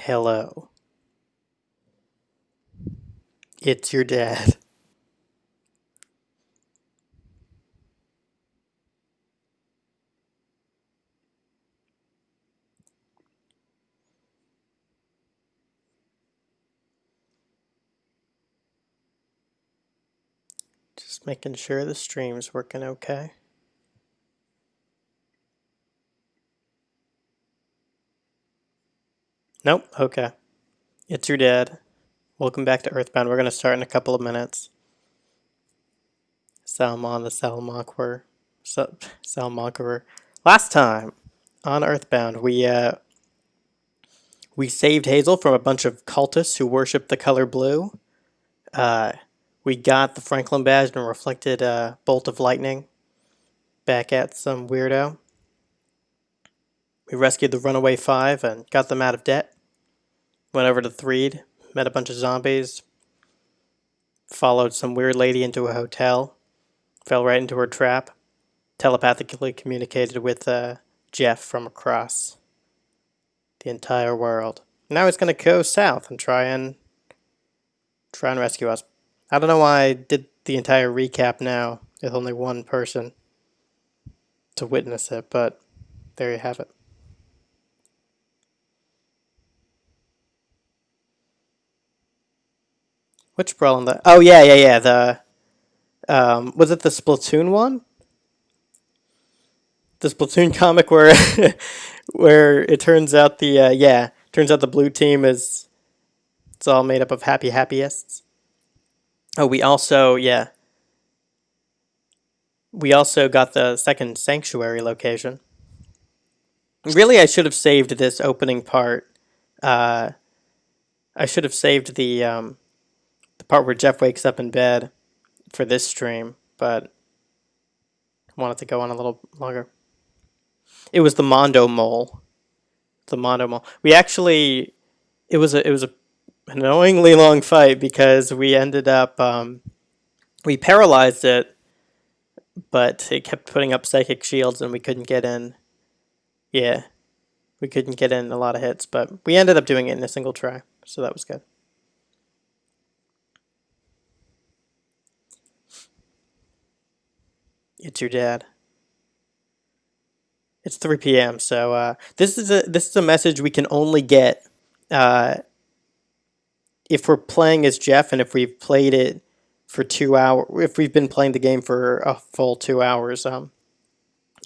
Hello. It's your dad. Just making sure the stream's working okay. Nope, okay. It's your dad. Welcome back to EarthBound. We're going to start in a couple of minutes. Salmon the Salmonkerer. Last time on EarthBound, we saved Hazel from a bunch of cultists who worship the color blue. Uh, we got the Franklin badge and reflected a bolt of lightning back at some weirdo. We rescued the Runaway Five and got them out of debt. Went over to Threed, met a bunch of zombies, followed some weird lady into a hotel, fell right into her trap, telepathically communicated with Jeff from across the entire world. Now he's going to go south and try and rescue us. I don't know why I did the entire recap now with only one person to witness it, but there you have it. Which brawl in the... Oh, yeah. The... was it the Splatoon one? The Splatoon comic where where it turns out the blue team is... It's all made up of happiest. Oh, we also got the second sanctuary location. Really, I should have saved this opening part. I should have saved the part where Jeff wakes up in bed for this stream, but I wanted to go on a little longer. It was the Mondo Mole. The Mondo Mole. We actually... It was an annoyingly long fight because we ended up... we paralyzed it, but it kept putting up psychic shields and we couldn't get in. Yeah. We couldn't get in a lot of hits, but we ended up doing it in a single try, so that was good. It's your dad. It's 3 p.m. So this is a message we can only get if we're playing as Jeff and if we've played it for 2 hours. If we've been playing the game for a full 2 hours.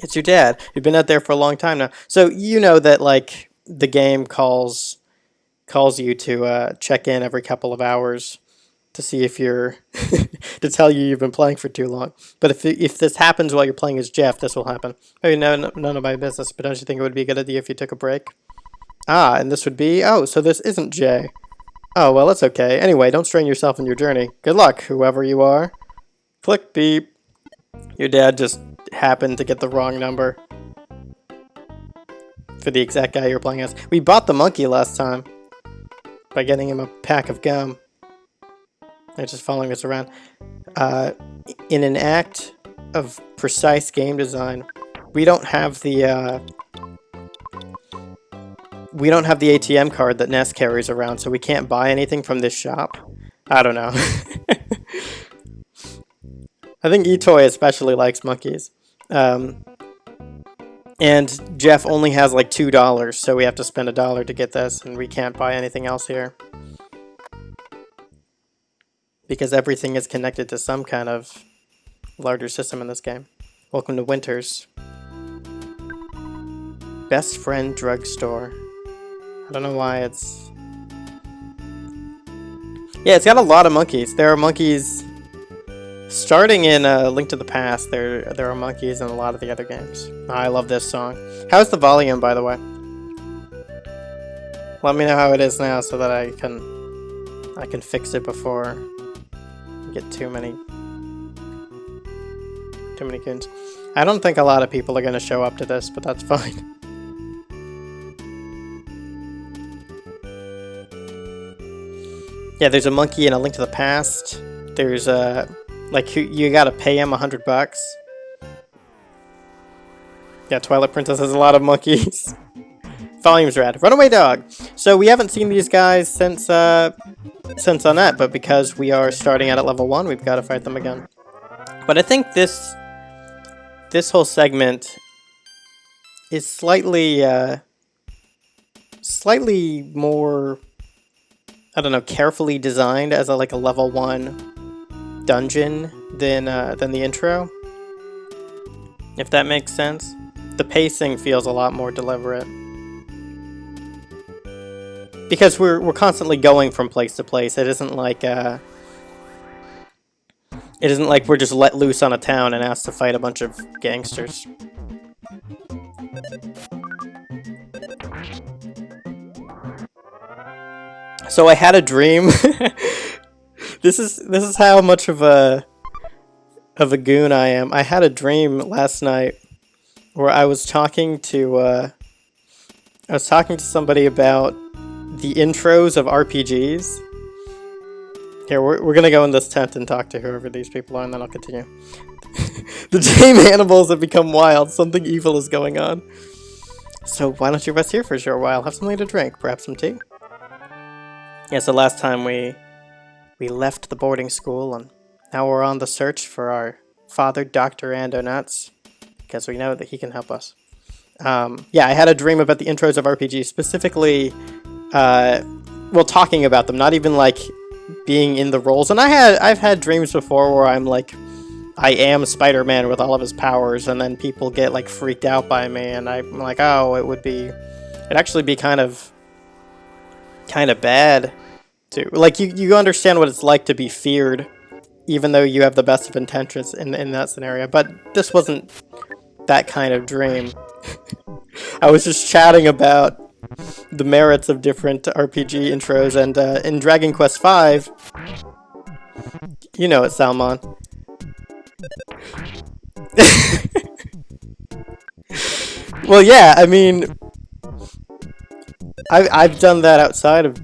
It's your dad. You've been out there for a long time now, so you know that like the game calls you to check in every couple of hours to see if you're to tell you've been playing for too long. But if this happens while you're playing as Jeff, this will happen. I mean, none of my business, but don't you think it would be a good idea if you took a break? Ah, and this would be... Oh, so this isn't Jay. Oh, well, it's okay. Anyway, don't strain yourself in your journey. Good luck, whoever you are. Click beep. Your dad just happened to get the wrong number for the exact guy you're playing as. We bought the monkey last time by getting him a pack of gum. They're just following us around. In an act of precise game design, we don't have the ATM card that Ness carries around, so we can't buy anything from this shop. I don't know. I think eToy especially likes monkeys. And Jeff only has like $2, so we have to spend $1 to get this, and we can't buy anything else here. Because everything is connected to some kind of larger system in this game. Welcome to Winters. Best Friend Drugstore. I don't know why it's... Yeah, it's got a lot of monkeys. There are monkeys... Starting in Link to the Past, there are monkeys in a lot of the other games. I love this song. How's the volume, by the way? Let me know how it is now so that I can fix it before I get too many goons. I don't think a lot of people are going to show up to this, but that's fine. Yeah, there's a monkey in A Link to the Past. There's like you gotta pay him $100. Yeah, Twilight Princess has a lot of monkeys. Volume's rad. Runaway Dog. So we haven't seen these guys since on that, but because we are starting out at level 1, we've got to fight them again. But I think this whole segment is slightly more, I don't know, carefully designed as a level 1 dungeon than the intro, if that makes sense. The pacing feels a lot more deliberate. Because we're constantly going from place to place. It isn't like we're just let loose on a town and asked to fight a bunch of gangsters. So I had a dream. This is how much of a goon I am. I had a dream last night where I was talking to somebody about the intros of RPGs. Here, we're gonna go in this tent and talk to whoever these people are, and then I'll continue. The tame animals have become wild. Something evil is going on. So why don't you rest here for a short while? Have something to drink, perhaps some tea. Yeah, so last time we left the boarding school, and now we're on the search for our father, Dr. Andonuts, because we know that he can help us. Yeah, I had a dream about the intros of RPGs, specifically, well, talking about them, not even like being in the roles. And I've had dreams before where I'm like, I am Spider-Man with all of his powers, and then people get like freaked out by me, and I'm like, oh, it'd actually be kind of bad to, like, you understand what it's like to be feared, even though you have the best of intentions in that scenario. But this wasn't that kind of dream. I was just chatting about the merits of different RPG intros, and in Dragon Quest V, you know it, Salmon. Well, yeah, I mean, I've done that outside of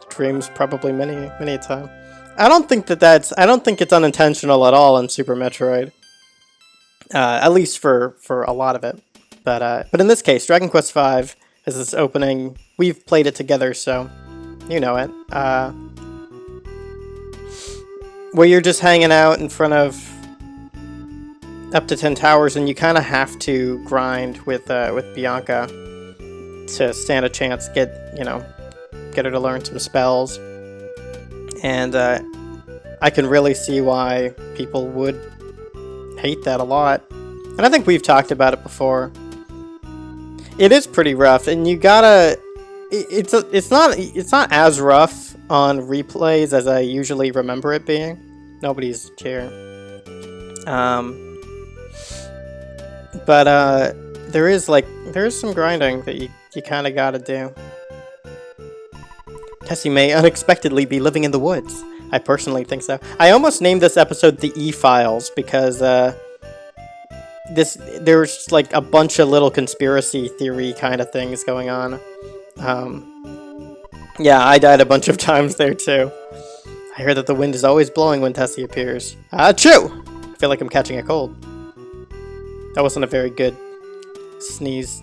dreams probably many a time. I don't think it's unintentional at all in Super Metroid. At least for a lot of it. But in this case, Dragon Quest V has this opening. We've played it together, so you know it. Where you're just hanging out in front of up to 10 towers, and you kind of have to grind with Bianca to stand a chance, get her to learn some spells. And I can really see why people would hate that a lot. And I think we've talked about it before. It is pretty rough, and you gotta. It's not as rough on replays as I usually remember it being. Nobody's here. But there is some grinding that you kind of gotta do. Tessie may unexpectedly be living in the woods. I personally think so. I almost named this episode the E-Files because there's like a bunch of little conspiracy theory kind of things going on. Yeah, I died a bunch of times there too. I hear that the wind is always blowing when Tessie appears. Achoo! I feel like I'm catching a cold. That wasn't a very good sneeze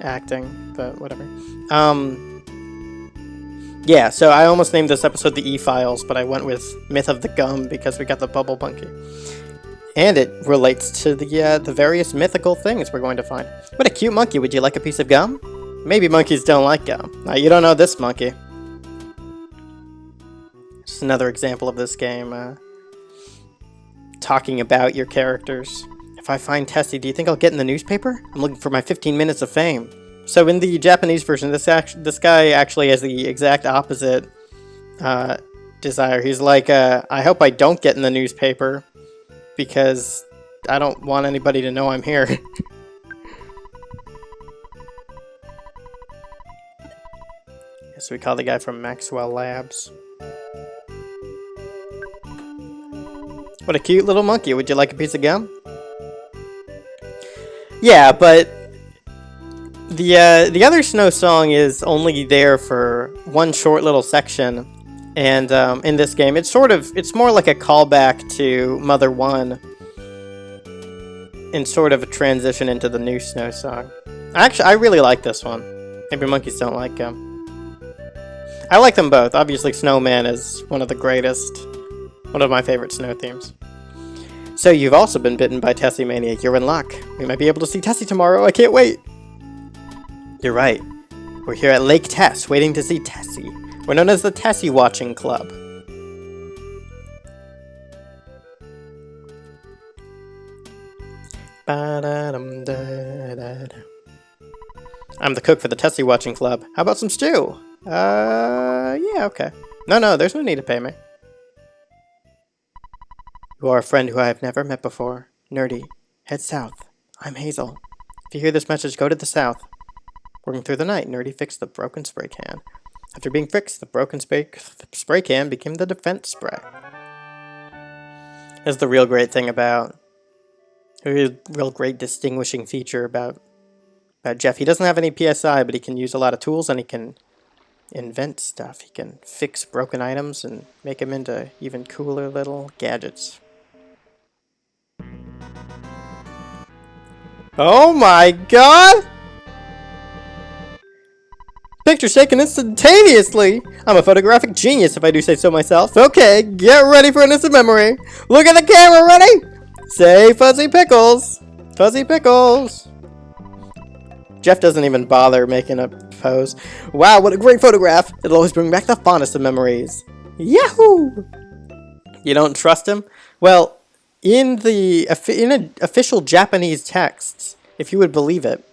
acting, but whatever. Yeah, so I almost named this episode the E-Files, but I went with Myth of the Gum because we got the bubble monkey. And it relates to the various mythical things we're going to find. What a cute monkey. Would you like a piece of gum? Maybe monkeys don't like gum. You don't know this monkey. Just another example of this game. Talking about your characters. If I find Tessie, do you think I'll get in the newspaper? I'm looking for my 15 minutes of fame. So in the Japanese version, this guy actually has the exact opposite desire. He's like, I hope I don't get in the newspaper because I don't want anybody to know I'm here. So we call the guy from Maxwell Labs. What a cute little monkey. Would you like a piece of gum? Yeah, but the other Snow song is only there for one short little section, and in this game, it's more like a callback to Mother 1, and sort of a transition into the new Snow song. Actually, I really like this one. Maybe monkeys don't like gum. I like them both. Obviously, Snowman is one of the greatest, one of my favorite snow themes. So you've also been bitten by Tessie Mania. You're in luck. We might be able to see Tessie tomorrow. I can't wait. You're right. We're here at Lake Tess, waiting to see Tessie. We're known as the Tessie Watching Club. I'm the cook for the Tessie Watching Club. How about some stew? Yeah, okay. No, there's no need to pay me. You are a friend who I have never met before. Nerdy. Head south. I'm Hazel. If you hear this message, go to the south. Working through the night, Nerdy fixed the broken spray can. After being fixed, the broken spray can became the defense spray. That's the real great thing about... a real great distinguishing feature about Jeff. He doesn't have any PSI, but he can use a lot of tools and he can invent stuff. He can fix broken items and make them into even cooler little gadgets. Oh my god! Picture's taken instantaneously! I'm a photographic genius if I do say so myself. Okay, get ready for an instant memory. Look at the camera, ready? Say Fuzzy Pickles! Fuzzy Pickles! Jeff doesn't even bother making a pose. Wow, what a great photograph! It'll always bring back the fondest of memories. Yahoo! You don't trust him? Well, in official Japanese texts, if you would believe it,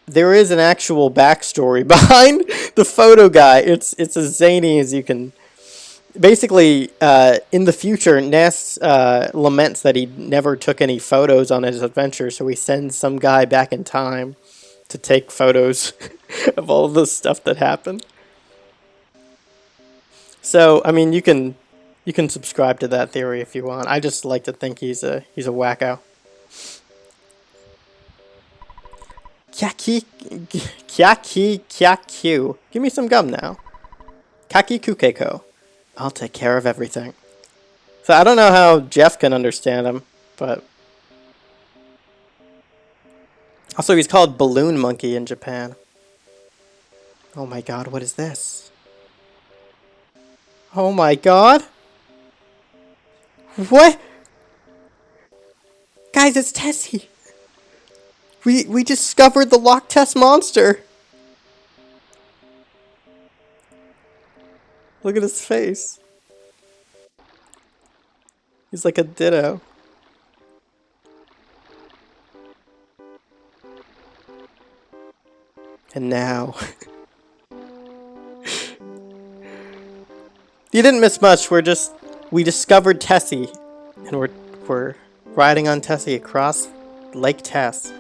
there is an actual backstory behind the photo guy. It's as zany as you can. Basically, in the future, Ness laments that he never took any photos on his adventure, so he sends some guy back in time to take photos of all of the stuff that happened. So, I mean, you can subscribe to that theory if you want. I just like to think he's a wacko. Kyaki. Give me some gum now. Kaki Kukeko. I'll take care of everything. So I don't know how Jeff can understand him, but... Also, he's called Balloon Monkey in Japan. Oh my god, what is this? Oh my god! What? Guys, it's Tessie! We discovered the Loch Ness Monster! Look at his face. He's like a ditto. And now... You didn't miss much. We discovered Tessie. And we're riding on Tessie across Lake Tess.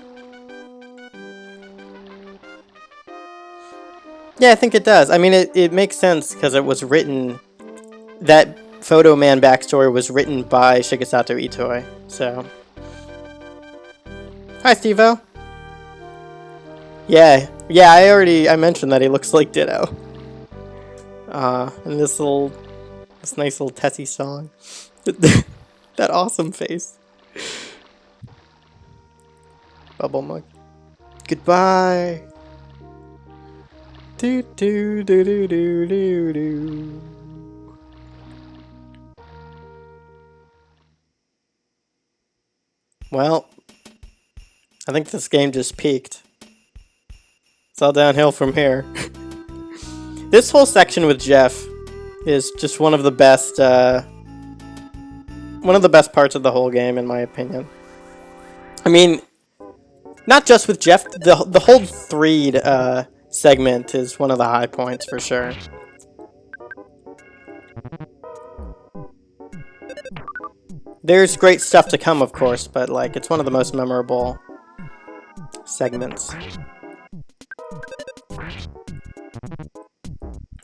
Yeah, I think it does. I mean, it makes sense because it was written... That Photo Man backstory was written by Shigesato Itoi, so... Hi, Steve-O. Yeah, I mentioned that he looks like Ditto. And this nice little Tessie song. That awesome face. Bubble Mug. Goodbye. Do do do do do do do. Well, I think this game just peaked. It's all downhill from here. This whole section with Jeff is just one of the best parts of the whole game, in my opinion. I mean, not just with Jeff, the whole Threed segment is one of the high points for sure. There's great stuff to come, of course, but like it's one of the most memorable segments.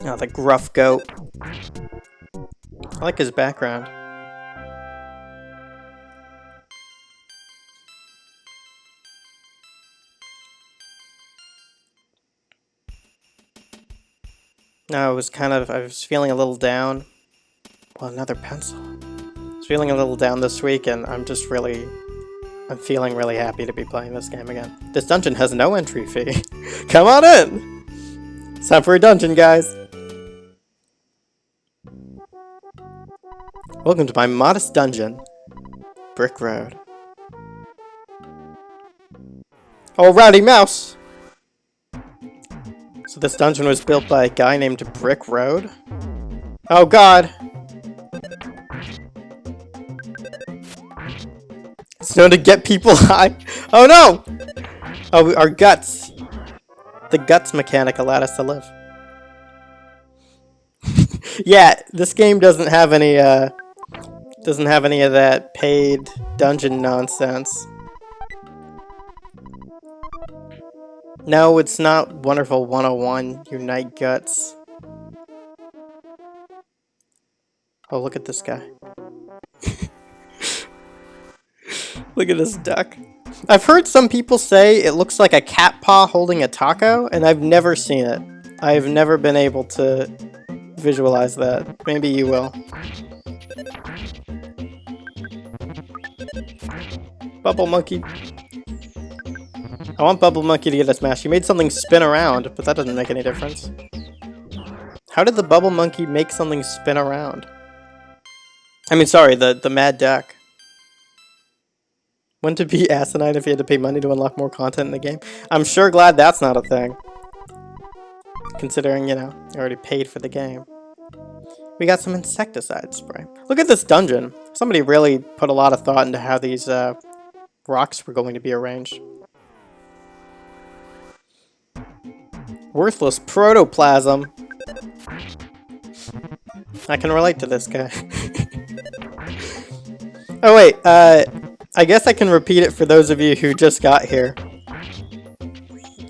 Oh, the gruff goat. I like his background. No, I was feeling a little down. Well, another pencil. I was feeling a little down this week, and I'm I'm feeling really happy to be playing this game again. This dungeon has no entry fee. Come on in! It's time for a dungeon, guys! Welcome to my modest dungeon. Brick Road. Oh, Rowdy Mouse! So this dungeon was built by a guy named Brick Road? Oh god! It's known to get people high. Oh no! Oh, our guts. The guts mechanic allowed us to live. Yeah, this game doesn't have any of that paid dungeon nonsense. No, it's not Wonderful 101, Unite Guts. Oh, look at this guy. Look at this duck. I've heard some people say it looks like a cat paw holding a taco, and I've never seen it. I've never been able to visualize that. Maybe you will. Bubble Monkey. I want Bubble Monkey to get a smash. He made something spin around, but that doesn't make any difference. How did the Bubble Monkey make something spin around? I mean, sorry, the Mad Duck. Wouldn't it be asinine if you had to pay money to unlock more content in the game? I'm sure glad that's not a thing. Considering, you know, you already paid for the game. We got some insecticide spray. Look at this dungeon. Somebody really put a lot of thought into how these rocks were going to be arranged. Worthless protoplasm. I can relate to this guy. Oh wait, I guess I can repeat it for those of you who just got here.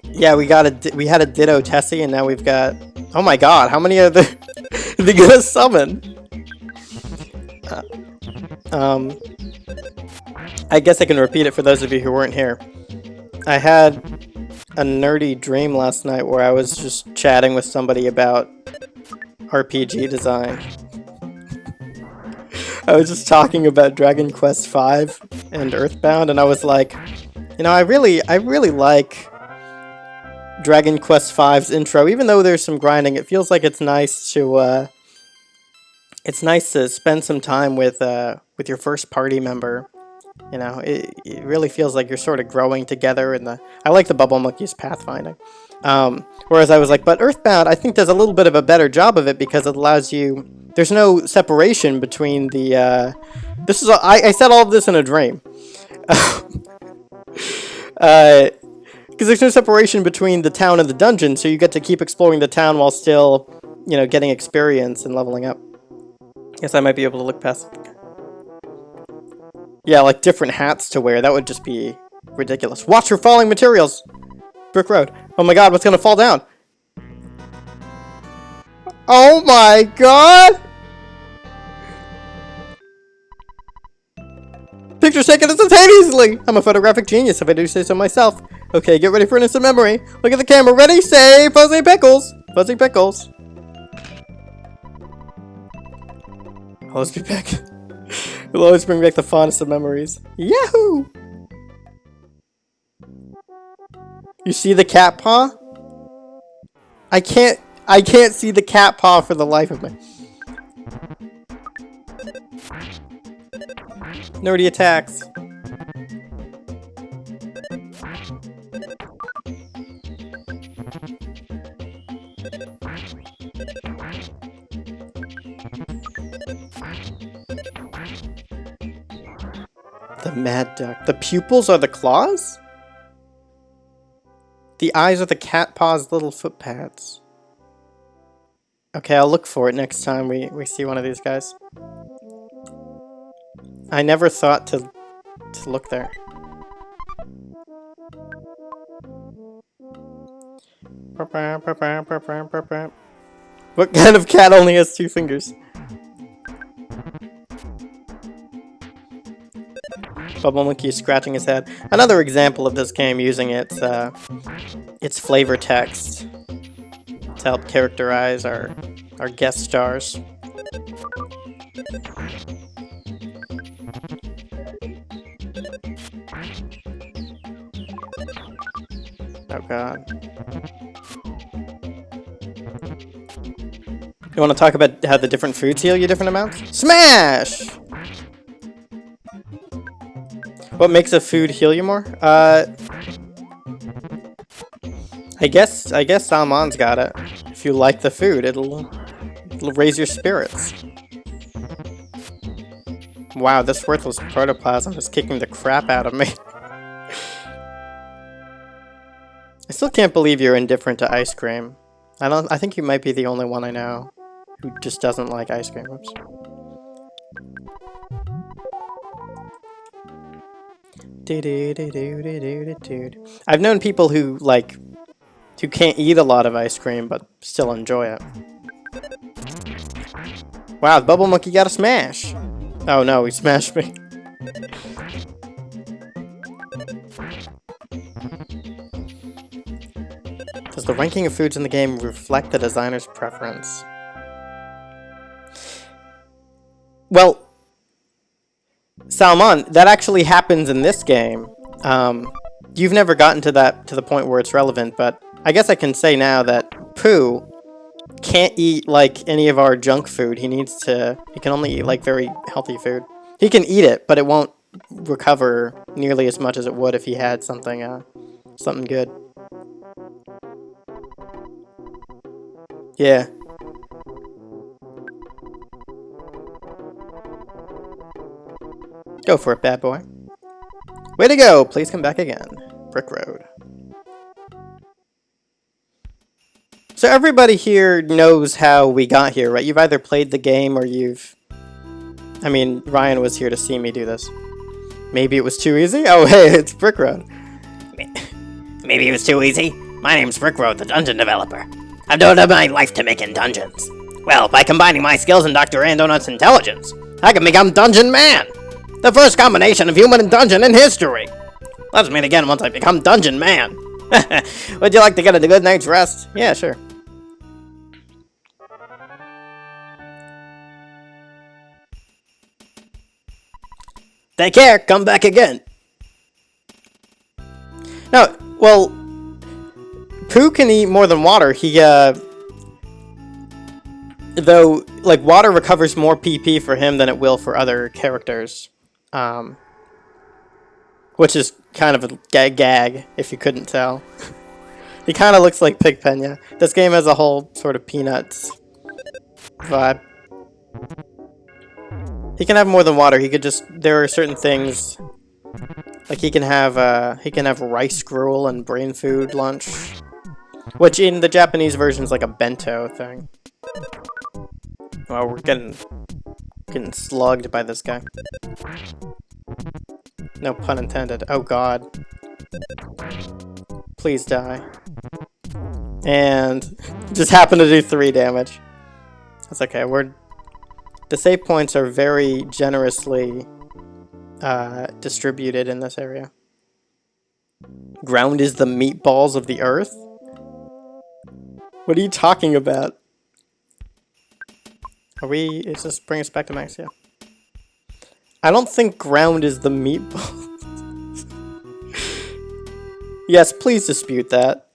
Yeah, we had a Ditto Tessie, and now we've got... Oh my god, how many are they gonna summon? I guess I can repeat it for those of you who weren't here. I had a nerdy dream last night where I was just chatting with somebody about RPG design. I was just talking about Dragon Quest V and EarthBound, and I was like, you know, I really like Dragon Quest V's intro. Even though there's some grinding, it feels like it's nice to spend some time with your first party member. You know, it really feels like you're sort of growing together. And I like the Bubble Monkey's pathfinding. Whereas I was like, but EarthBound, I think does a little bit of a better job of it because it allows you. There's no separation between the. I said all of this in a dream. Because there's no separation between the town and the dungeon, so you get to keep exploring the town while still, you know, getting experience and leveling up. Guess I might be able to look past. Yeah, like different hats to wear. That would just be ridiculous. Watch for falling materials. Brick Road. Oh my god, what's gonna fall down? Oh my god! Pictures taken instantaneously! I'm a photographic genius if I do say so myself. Okay, get ready for an instant memory. Look at the camera. Ready? Say Fuzzy Pickles! Fuzzy Pickles. I'll always be back. It'll always bring back the fondest of memories. Yahoo! You see the cat paw? I can't see the cat paw for the life of me. Nerdy attacks. The Mad Duck. The pupils are the claws? The eyes are the cat paw's little foot pads. Okay, I'll look for it next time we see one of these guys. I never thought to look there. What kind of cat only has 2 fingers? Bubble Monkey is scratching his head. Another example of this game using its flavor text to help characterize our guest stars. Oh god. You want to talk about how the different foods heal you different amounts? Smash! What makes a food heal you more? I guess Salmon's got it. If you like the food, it'll raise your spirits. Wow, this worthless protoplasm is kicking the crap out of me. I still can't believe you're indifferent to ice cream. I think you might be the only one I know who just doesn't like ice cream. Oops. I've known people who can't eat a lot of ice cream but still enjoy it. Wow, the Bubble Monkey got a smash! Oh no, he smashed me. Does the ranking of foods in the game reflect the designer's preference? Well, Salmon, that actually happens in this game. You've never gotten to the point where it's relevant, but I guess I can say now that Pooh can't eat like any of our junk food. He can only eat like very healthy food. He can eat it, but it won't recover nearly as much as it would if he had something good. Yeah. Go for it, bad boy. Way to go! Please come back again. Brick Road. So everybody here knows how we got here, right? You've either played the game or I mean, Ryan was here to see me do this. Maybe it was too easy? Oh, hey, it's Brick Road. Maybe it was too easy. My name's Brick Road, the dungeon developer. I've devoted my life to making dungeons. Well, by combining my skills and Dr. Andonut's intelligence, I can become Dungeon Man! The first combination of human and dungeon in history! Let's meet again once I become Dungeon Man! Would you like to get a good night's rest? Yeah, sure. Take care, come back again! No, well, Pooh can eat more than water. Though, like, water recovers more PP for him than it will for other characters. Which is kind of a gag, if you couldn't tell. He kind of looks like Pigpen, yeah. This game has a whole sort of Peanuts vibe. He can have more than water. There are certain things, like he can have rice gruel and brain food lunch, which in the Japanese version is like a bento thing. Well, we're getting slugged by this guy. No pun intended. Oh god. Please die. And just happened to do 3 damage. That's okay. The save points are very generously distributed in this area. Ground is the meatballs of the earth? What are you talking about? Is this bring us back to max? Yeah. I don't think ground is the meatballs. Yes, please dispute that.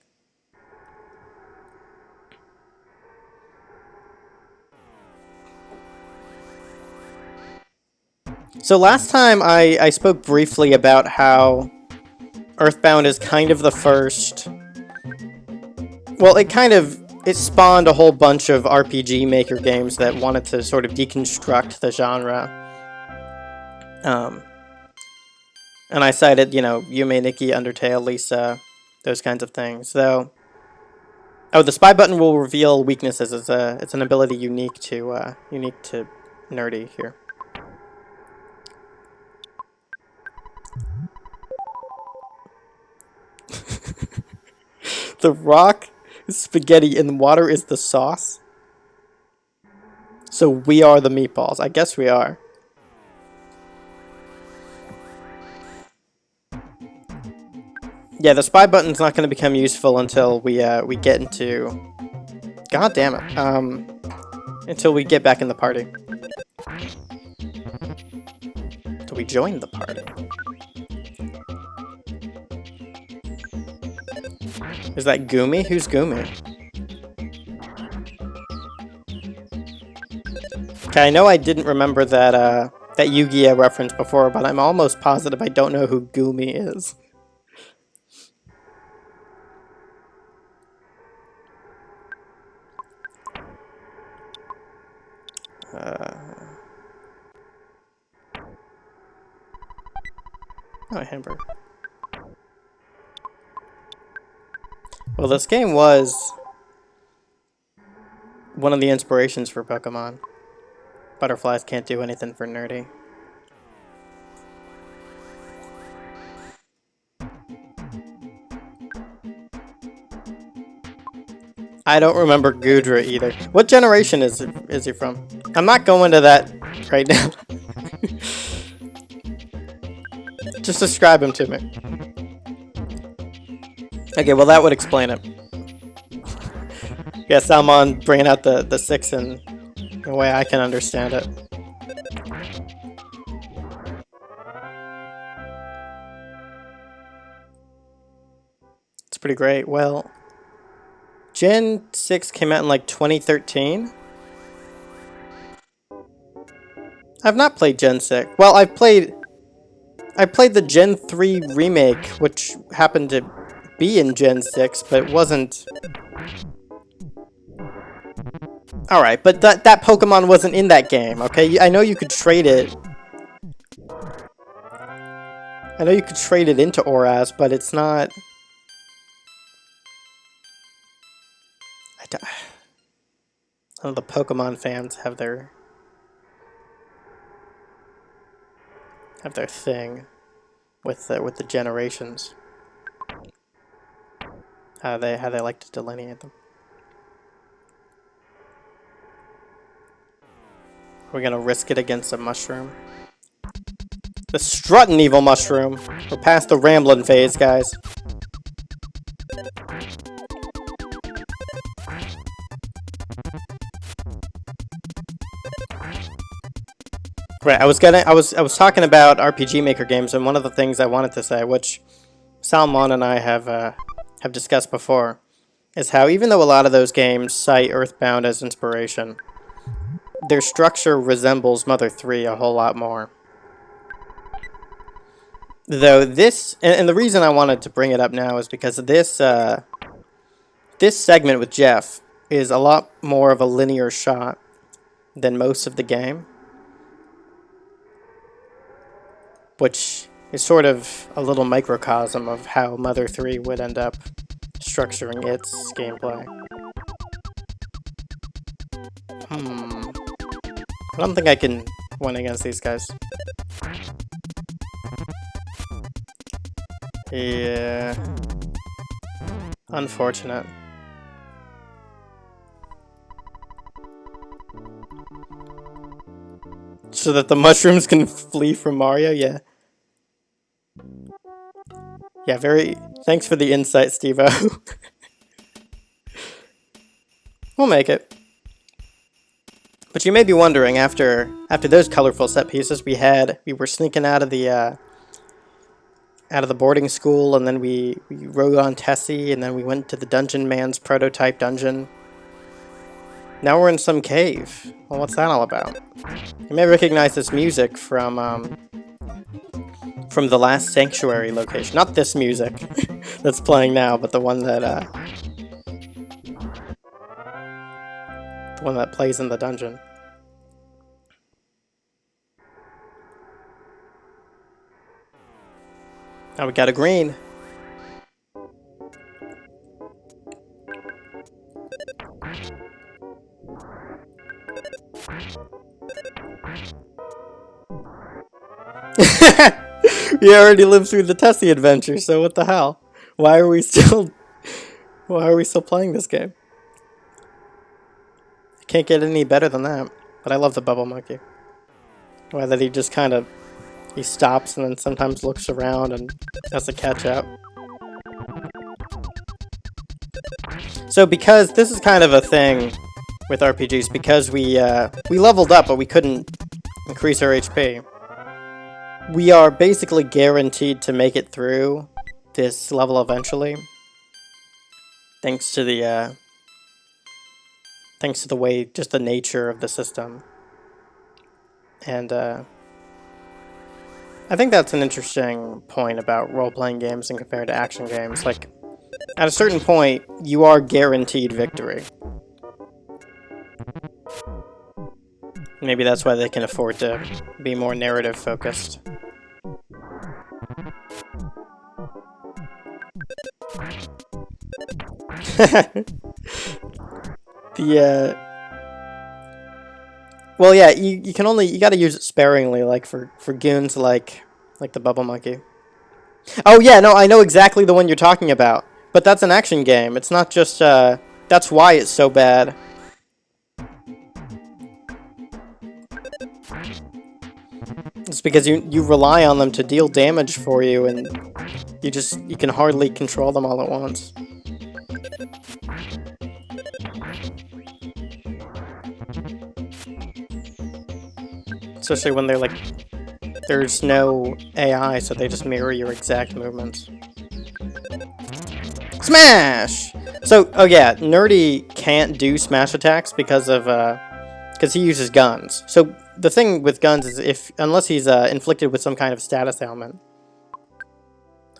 So last time I spoke briefly about how EarthBound is kind of the first... Well, it spawned a whole bunch of RPG Maker games that wanted to sort of deconstruct the genre. And I cited, Yume Nikki, Undertale, Lisa, those kinds of things. Though, the spy button will reveal weaknesses. It's an ability unique to Nerdy here. The rock is spaghetti and the water is the sauce. So we are the meatballs. I guess we are. Yeah, the spy button's not going to become useful until we get into... God damn it. Until we get back in the party. Until we join the party. Is that Gumi? Who's Gumi? Okay, I know I didn't remember that that Yu-Gi-Oh reference before, but I'm almost positive I don't know who Gumi is. Oh, hamburger. Well, this game was one of the inspirations for Pokemon. Butterflies can't do anything for nerdy. I don't remember Gudra either. What generation is he from? I'm not going to that right now. Just describe him to me. Okay, well that would explain it. Yeah, Salmon bringing out the 6 in a way I can understand it. It's pretty great. Well, Gen 6 came out in like 2013. I've not played Gen 6. Well, I played the Gen 3 remake, which happened to be in Gen 6, but it wasn't. Alright, but that Pokemon wasn't in that game, okay? I know you could trade it. I know you could trade it into Oras, but it's not. Some of the Pokemon fans have their thing with the generations. How they like to delineate them. We're gonna risk it against a mushroom. The strutting evil mushroom. We're past the rambling phase, guys. Right, I was talking about RPG Maker games, and one of the things I wanted to say, which Salmon and I have discussed before, is how even though a lot of those games cite EarthBound as inspiration, their structure resembles Mother 3 a whole lot more. Though this, and the reason I wanted to bring it up now is because this segment with Jeff is a lot more of a linear shot than most of the game, which is sort of a little microcosm of how Mother 3 would end up structuring its gameplay. I don't think I can win against these guys. Yeah. Unfortunate. So that the mushrooms can flee from Mario? Yeah. Yeah, very... Thanks for the insight, Steve-O. We'll make it. But you may be wondering, after those colorful set pieces we were sneaking out of the boarding school, and then we rode on Tessie, and then we went to the Dungeon Man's prototype dungeon. Now we're in some cave. Well, what's that all about? You may recognize this music from the last Sanctuary location. Not this music that's playing now, but the one that plays in the dungeon. Now we got a green. We already lived through the Tessie adventure, so what the hell? Why are we still playing this game? Can't get any better than that. But I love the Bubble Monkey. Why that he just kind of he stops and then sometimes looks around and has to catch up. So because this is kind of a thing with RPGs, because we leveled up but we couldn't increase our HP, we are basically guaranteed to make it through this level eventually. thanks to the way, just the nature of the system. And I think that's an interesting point about role-playing games and compared to action games. Like, at a certain point, you are guaranteed victory. Maybe that's why they can afford to be more narrative-focused. Well, yeah, you can only, you gotta use it sparingly, like for goons like the Bubble Monkey. Oh yeah, no, I know exactly the one you're talking about. But that's an action game. It's not just, that's why it's so bad. It's because you rely on them to deal damage for you, and you can hardly control them all at once. Especially when they're like, there's no AI, so they just mirror your exact movements. Smash! So, oh yeah, Nerdy can't do smash attacks because he uses guns. So the thing with guns is unless he's inflicted with some kind of status ailment,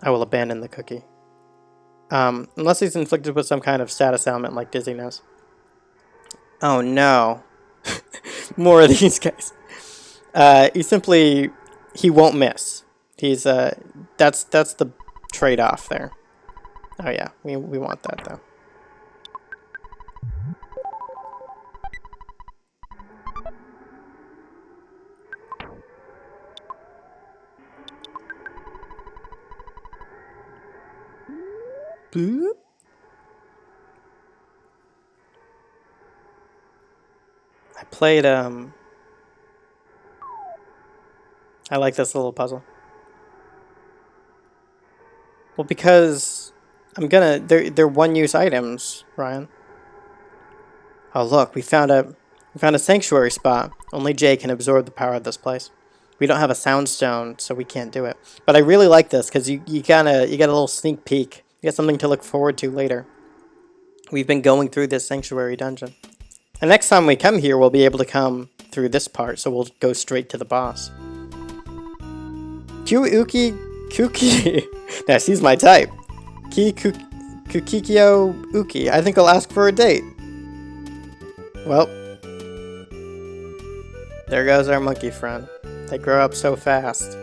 I will abandon the cookie. Unless he's inflicted with some kind of status ailment like dizziness. Oh no. More of these guys. He won't miss. He's that's the trade-off there. Oh yeah, we want that though. Boop. I played I like this little puzzle. Well, because they're one-use items, Ryan. Oh look, we found a sanctuary spot. Only Jay can absorb the power of this place. We don't have a sound stone, so we can't do it. But I really like this because you get a little sneak peek. You get something to look forward to later. We've been going through this sanctuary dungeon. And next time we come here, we'll be able to come through this part, so we'll go straight to the boss. Uki Kuki. Now, she's my type. Kukikyo Uki. I think I'll ask for a date. Well, there goes our monkey friend. They grow up so fast.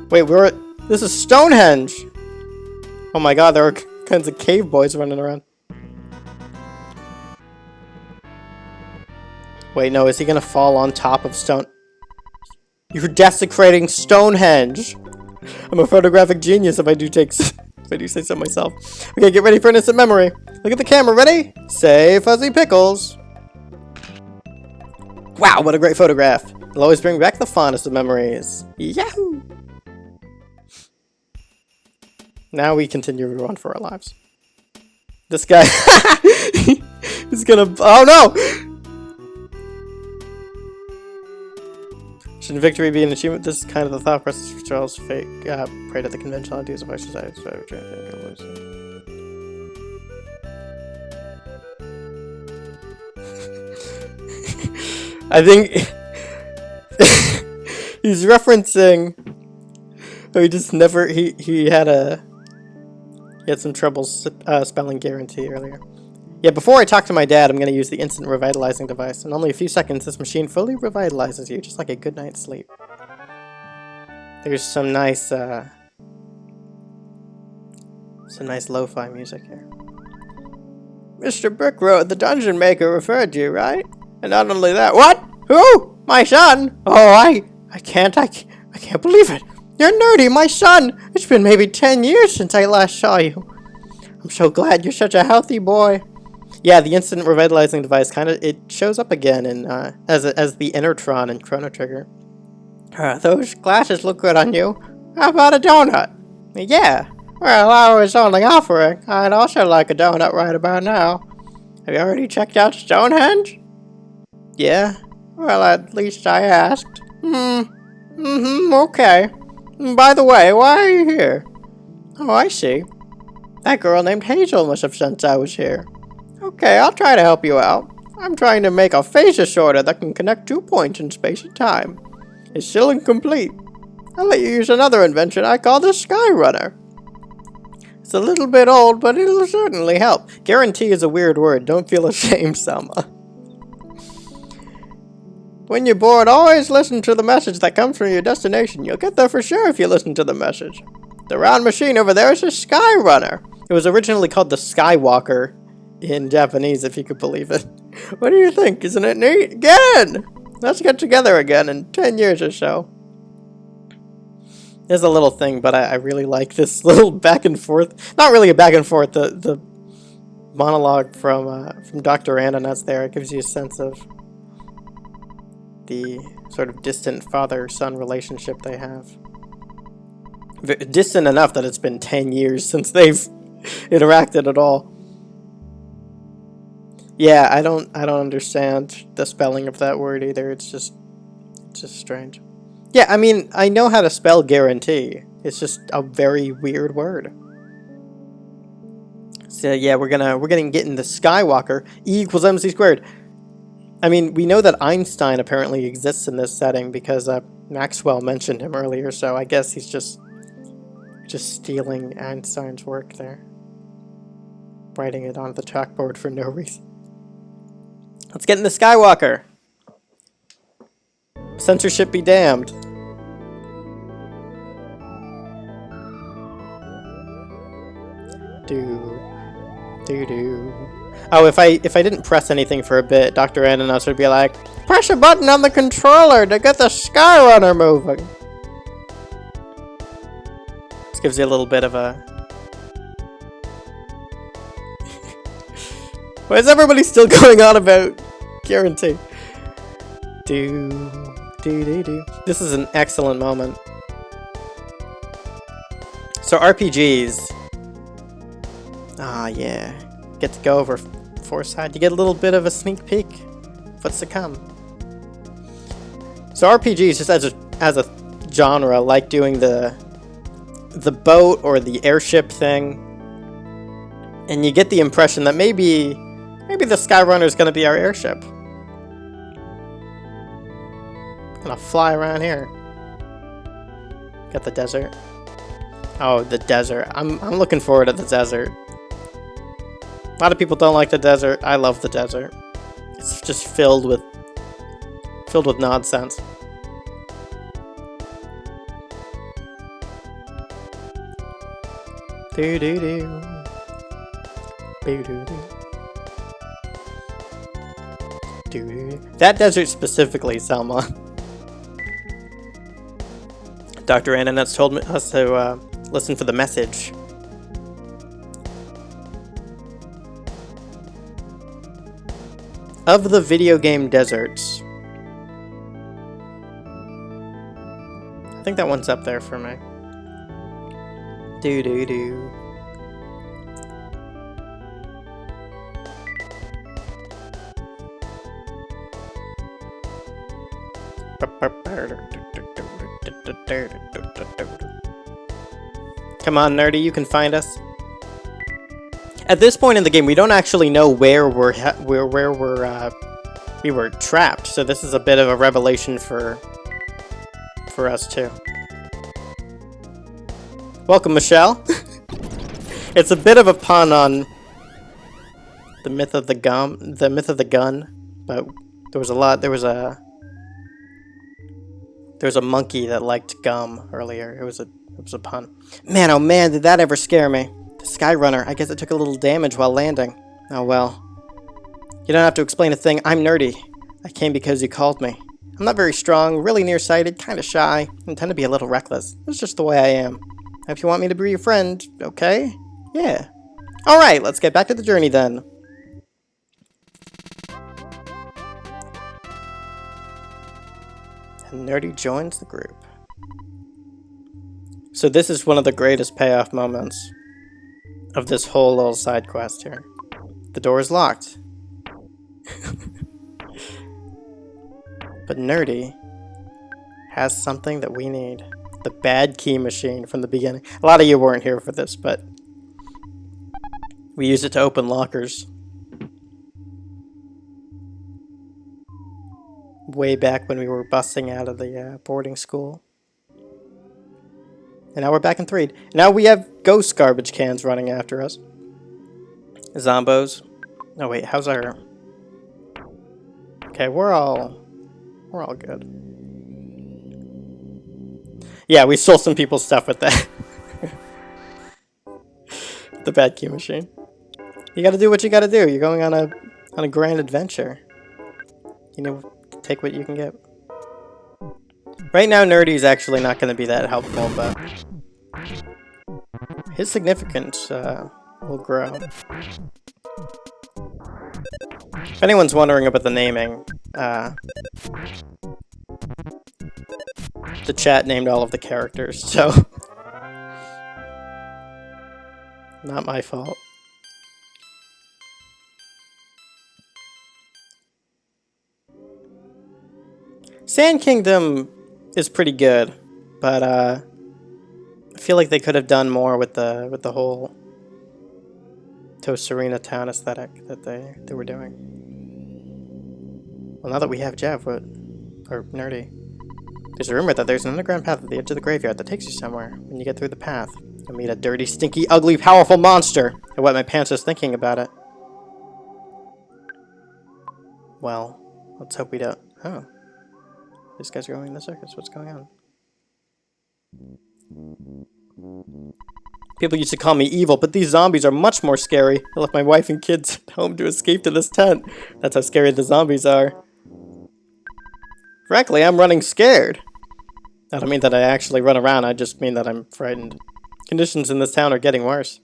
Wait, this is Stonehenge! Oh my god, there are kinds of cave boys running around. Wait, no, is he gonna fall on top of Stone? You're desecrating Stonehenge! I'm a photographic genius if I do say so myself. Okay, get ready for an instant memory. Look at the camera, ready? Say Fuzzy Pickles. Wow, what a great photograph. It'll always bring back the fondest of memories. Yahoo! Now we continue to run for our lives. This guy is gonna... Oh no! Should victory be an achievement? This is kind of the thought process for Charles' fate. Pray to the conventionalities of our society. I think he's referencing. He just never. He had some trouble spelling guarantee earlier. Yeah, before I talk to my dad, I'm going to use the instant revitalizing device. In only a few seconds, this machine fully revitalizes you, just like a good night's sleep. There's some nice lo-fi music here. Mr. Brickroad, the dungeon maker, referred to you, right? And not only that, what? Who? My son? Oh, I can't believe it. You're Nerdy, my son. It's been maybe 10 years since I last saw you. I'm so glad you're such a healthy boy. Yeah, the instant revitalizing device it shows up again in as the Intertron in Chrono Trigger. Those glasses look good on you. How about a donut? Yeah. Well, I was only offering. I'd also like a donut right about now. Have you already checked out Stonehenge? Yeah. Well, at least I asked. Okay. By the way, why are you here? Oh, I see. That girl named Hazel must have sensed I was here. Okay, I'll try to help you out. I'm trying to make a phaser sorter that can connect 2 points in space and time. It's still incomplete. I'll let you use another invention I call the Skyrunner. It's a little bit old, but it'll certainly help. Guarantee is a weird word. Don't feel ashamed, Selma. When you're bored, always listen to the message that comes from your destination. You'll get there for sure if you listen to the message. The round machine over there is a Skyrunner. It was originally called the Skywalker in Japanese, if you could believe it. What do you think? Isn't it neat? Get in! Let's get together again in 10 years or so. There's a little thing, but I really like this little back and forth. Not really a back and forth. The monologue from Dr. Andonuts there. It gives you a sense of the sort of distant father-son relationship they have. Distant enough that it's been 10 years since they've interacted at all. Yeah, I don't understand the spelling of that word either. It's just strange. Yeah, I mean, I know how to spell guarantee. It's just a very weird word. So yeah, we're gonna get in the Skywalker. E equals mc squared. I mean, we know that Einstein apparently exists in this setting because Maxwell mentioned him earlier, so I guess he's just stealing Einstein's work there. Writing it on the chalkboard for no reason. Let's get in the Skywalker. Censorship be damned. Do. Oh, if I didn't press anything for a bit, Dr. Andonuts would be like, press a button on the controller to get the Skyrunner moving. This gives you a little bit of a... Why is everybody still going on about guarantee? Do. This is an excellent moment. So RPGs. Ah, yeah. Get to go over Foresight. You get a little bit of a sneak peek of what's to come. So RPGs, just as a genre, like doing the boat or the airship thing, and you get the impression that maybe the Skyrunner is going to be our airship. Gonna fly around here. Got the desert. Oh, the desert. I'm looking forward to the desert. A lot of people don't like the desert. I love the desert. It's just filled with nonsense. Do. That desert specifically, Selma. Dr. Andonuts told us to listen for the message. Of the video game deserts. I think that one's up there for me. Do. Come on, nerdy, you can find us. At this point in the game, we don't actually know where we were trapped, so this is a bit of a revelation for us too. Welcome, Michelle. It's a bit of a pun on the myth of the gun, but there was a monkey that liked gum earlier. It was a pun. Man, oh man, did that ever scare me. The Skyrunner, I guess it took a little damage while landing. Oh well. You don't have to explain a thing. I'm nerdy. I came because you called me. I'm not very strong, really nearsighted, kind of shy, and tend to be a little reckless. It's just the way I am. If you want me to be your friend, okay? Yeah. Alright, let's get back to the journey then. And Nerdy joins the group. So this is one of the greatest payoff moments of this whole little side quest here. The door is locked. But Nerdy has something that we need. The bad key machine from the beginning. A lot of you weren't here for this, but we use it to open lockers. Way back when we were busting out of the boarding school. And now we're back in 3. Now we have ghost garbage cans running after us. Zombos. Oh wait, how's our... Okay, we're all good. Yeah, we stole some people's stuff with that. The bad key machine. You gotta do what you gotta do. You're going on a grand adventure. You know, take what you can get. Right now, Nerdy's actually not going to be that helpful, but his significance will grow. If anyone's wondering about the naming, the chat named all of the characters, so not my fault. Sand Kingdom is pretty good, but I feel like they could have done more with the whole Toast Arena town aesthetic that they were doing. Well, now that we have Jeff, or Nerdy, there's a rumor that there's an underground path at the edge of the graveyard that takes you somewhere. When you get through the path, you'll meet a dirty, stinky, ugly, powerful monster. I wet my pants just thinking about it. Well, let's hope we don't. Oh. These guys are going in the circus. What's going on? People used to call me evil, but these zombies are much more scary. I left my wife and kids at home to escape to this tent. That's how scary the zombies are. Frankly, I'm running scared. I don't mean that I actually run around, I just mean that I'm frightened. Conditions in this town are getting worse.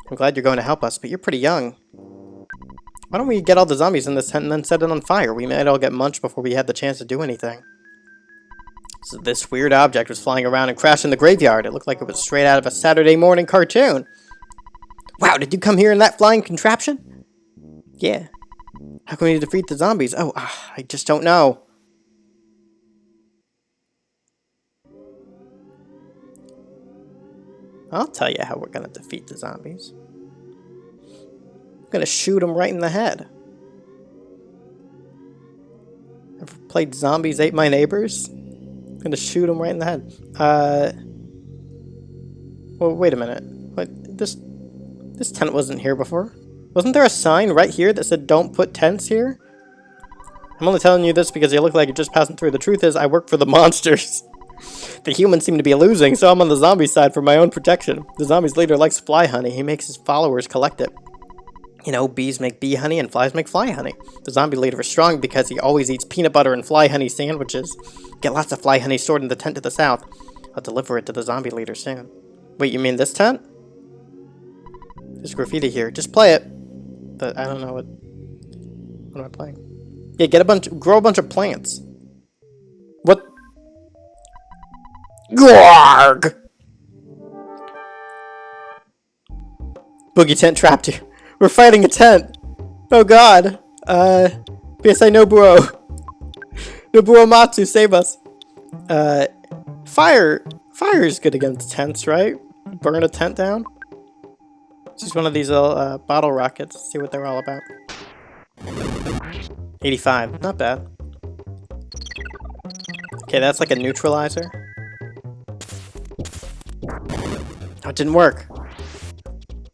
I'm glad you're going to help us, but you're pretty young. Why don't we get all the zombies in this tent and then set it on fire? We might all get munched before we had the chance to do anything. So this weird object was flying around and crashed in the graveyard. It looked like it was straight out of a Saturday morning cartoon. Wow, did you come here in that flying contraption? Yeah. How can we defeat the zombies? Oh, I just don't know. I'll tell you how we're gonna defeat the zombies. I'm gonna shoot them right in the head. Ever played Zombies Ate My Neighbors? I'm gonna shoot them right in the head. Well, wait a minute. What? This tent wasn't here before. Wasn't there a sign right here that said "Don't put tents here"? I'm only telling you this because you look like you're just passing through. The truth is, I work for the monsters. The humans seem to be losing, so I'm on the zombie side for my own protection. The zombie's leader likes fly honey. He makes his followers collect it. You know, bees make bee honey and flies make fly honey. The zombie leader is strong because he always eats peanut butter and fly honey sandwiches. Get lots of fly honey stored in the tent to the south. I'll deliver it to the zombie leader soon. Wait, you mean this tent? There's graffiti here. Just play it. But I don't know what am I playing? Yeah, grow a bunch of plants. What? Gwarg! Boogie tent trapped you. We're fighting a tent. Oh god. PSI Nobuo. Nobuo Matsu, save us. Fire is good against tents, right? Burn a tent down. This is one of these little bottle rockets. Let's see what they're all about. 85. Not bad. Okay, that's like a neutralizer. Oh, it didn't work.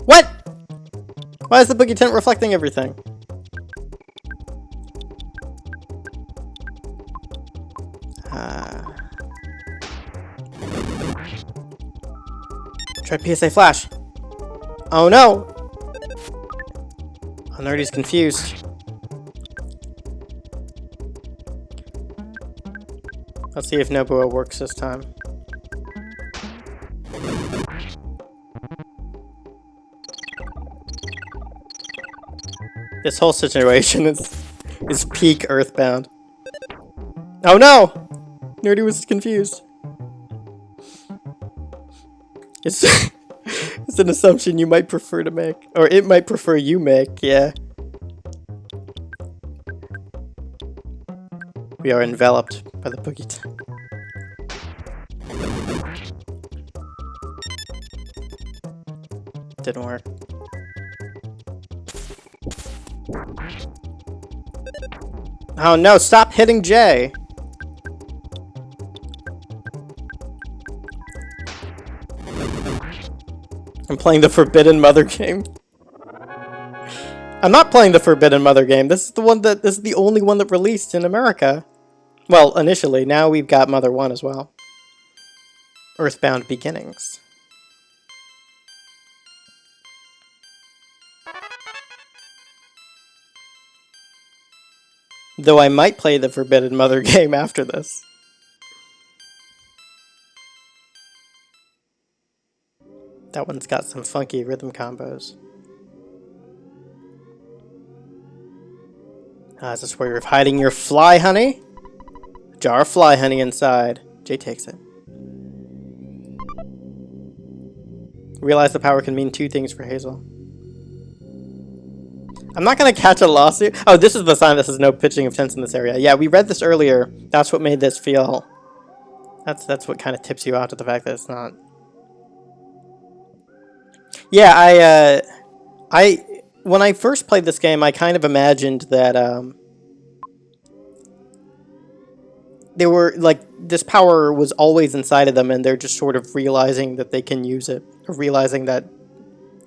What? Why is the boogie tent reflecting everything? Try PSA Flash. Oh no! Oh, Nerdy's confused. Let's see if Nobuo works this time. This whole situation is peak EarthBound. Oh no! Nerdy was confused. It's it's an assumption you might prefer to make. Or it might prefer you make, yeah. We are enveloped by the boogie tent. Didn't work. Oh no, stop hitting J! I'm playing the Forbidden Mother game. I'm not playing the Forbidden Mother game. This is the only one that released in America. Well, initially. Now we've got Mother 1 as well. EarthBound Beginnings. Though I might play the Forbidden Mother game after this. That one's got some funky rhythm combos. Is this where you're hiding your fly honey? Jar of fly honey inside. Jay takes it. Realize the power can mean two things for Hazel. I'm not going to catch a lawsuit. Oh, this is the sign that says no pitching of tents in this area. Yeah, we read this earlier. That's what made this feel... That's what kind of tips you out to the fact that it's not... Yeah, when I first played this game, I kind of imagined that, they were, like, this power was always inside of them, and they're just sort of realizing that they can use it, or realizing that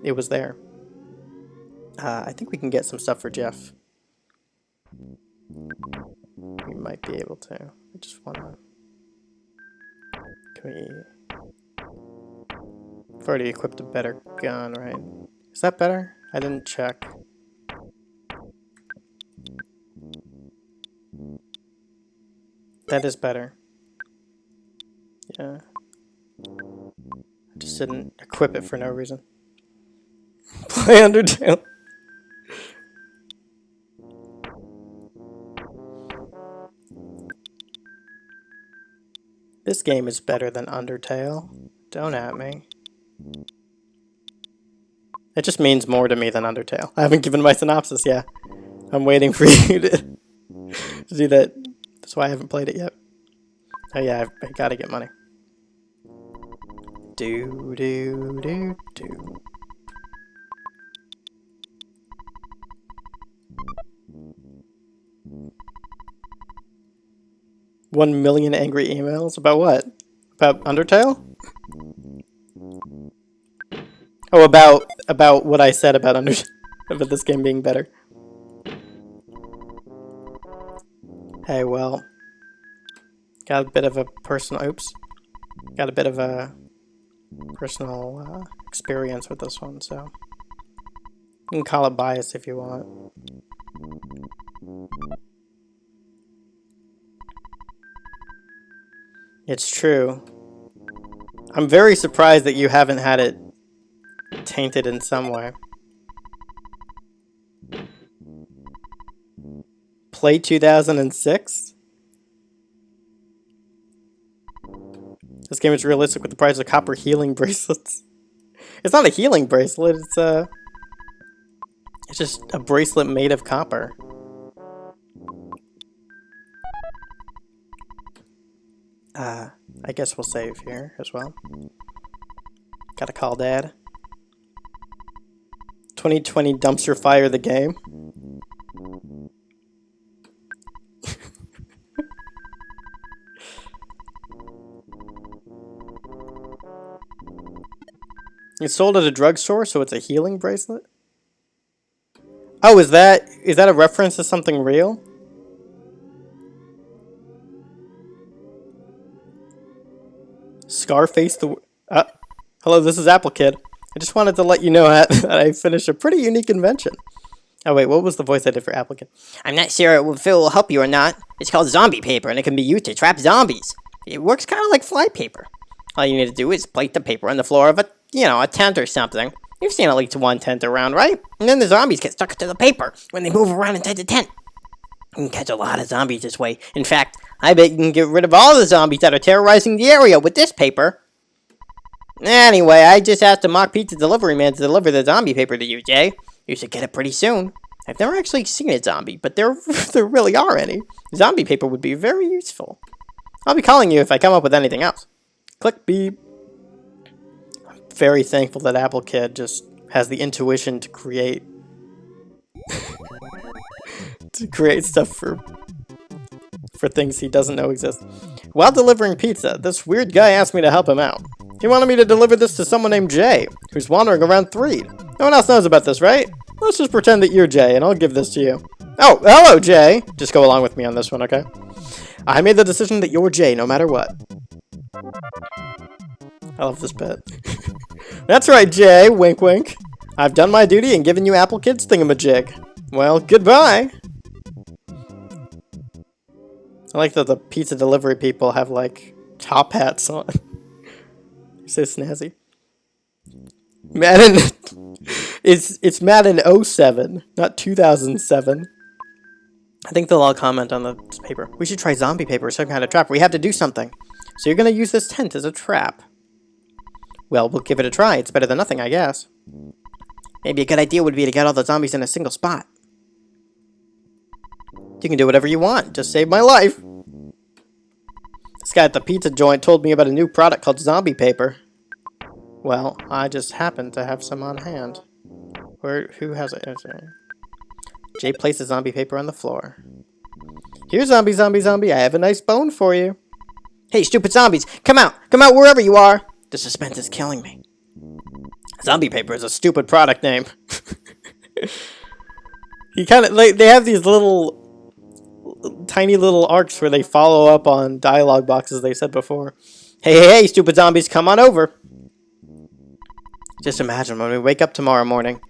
it was there. I think we can get some stuff for Jeff. We might be able to. I just wanna... Can we... I've already equipped a better gun, right? Is that better? I didn't check. That is better. Yeah. I just didn't equip it for no reason. Play Undertale. This game is better than Undertale. Don't at me. It just means more to me than Undertale. I haven't given my synopsis yet. I'm waiting for you to do that. That's why I haven't played it yet. Oh yeah, I gotta get money. Do. 1 million angry emails? About what? About Undertale? Oh, about what I said about about this game being better. Hey, well, got a bit of a personal experience with this one, so you can call it bias if you want. It's true. I'm very surprised that you haven't had it tainted in some way. Play 2006? This game is realistic with the price of copper healing bracelets. It's not a healing bracelet, it's just a bracelet made of copper. I guess we'll save here as well. Gotta call Dad. 2020 dumpster fire the game. It's sold at a drugstore, so it's a healing bracelet? Oh, is that a reference to something real? Scarface the... hello, this is Apple Kid. I just wanted to let you know that I finished a pretty unique invention. Oh wait, what was the voice I did for Apple Kid? I'm not sure if it will help you or not. It's called zombie paper, and it can be used to trap zombies. It works kind of like fly paper. All you need to do is plate the paper on the floor of a tent or something. You've seen at least one tent around, right? And then the zombies get stuck to the paper when they move around inside the tent. You can catch a lot of zombies this way. In fact, I bet you can get rid of all the zombies that are terrorizing the area with this paper. Anyway, I just asked a mock pizza delivery man to deliver the zombie paper to you, Jay. You should get it pretty soon. I've never actually seen a zombie, but there really are any. Zombie paper would be very useful. I'll be calling you if I come up with anything else. Click beep. I'm very thankful that Apple Kid just has the intuition to create stuff for things he doesn't know exist. While delivering pizza, this weird guy asked me to help him out. He wanted me to deliver this to someone named Jay, who's wandering around Threed. No one else knows about this, right? Let's just pretend that you're Jay, and I'll give this to you. Oh, hello, Jay! Just go along with me on this one, okay? I made the decision that you're Jay, no matter what. I love this bit. That's right, Jay, wink wink. I've done my duty and given you Apple Kids thingamajig. Well, goodbye! I like that the pizza delivery people have, like, top hats on. They're so snazzy. Madden... it's Madden 07, not 2007. I think they'll all comment on the paper. We should try zombie paper or some kind of trap. We have to do something. So you're going to use this tent as a trap. Well, we'll give it a try. It's better than nothing, I guess. Maybe a good idea would be to get all the zombies in a single spot. You can do whatever you want. Just save my life. This guy at the pizza joint told me about a new product called zombie paper. Well, I just happen to have some on hand. Who has it? Jay placed the zombie paper on the floor. Here, zombie, zombie, zombie. I have a nice bone for you. Hey, stupid zombies. Come out. Come out wherever you are. The suspense is killing me. Zombie paper is a stupid product name. They have these tiny little arcs where they follow up on dialogue boxes they said before. Hey, hey, hey, stupid zombies, come on over. Just imagine when we wake up tomorrow morning.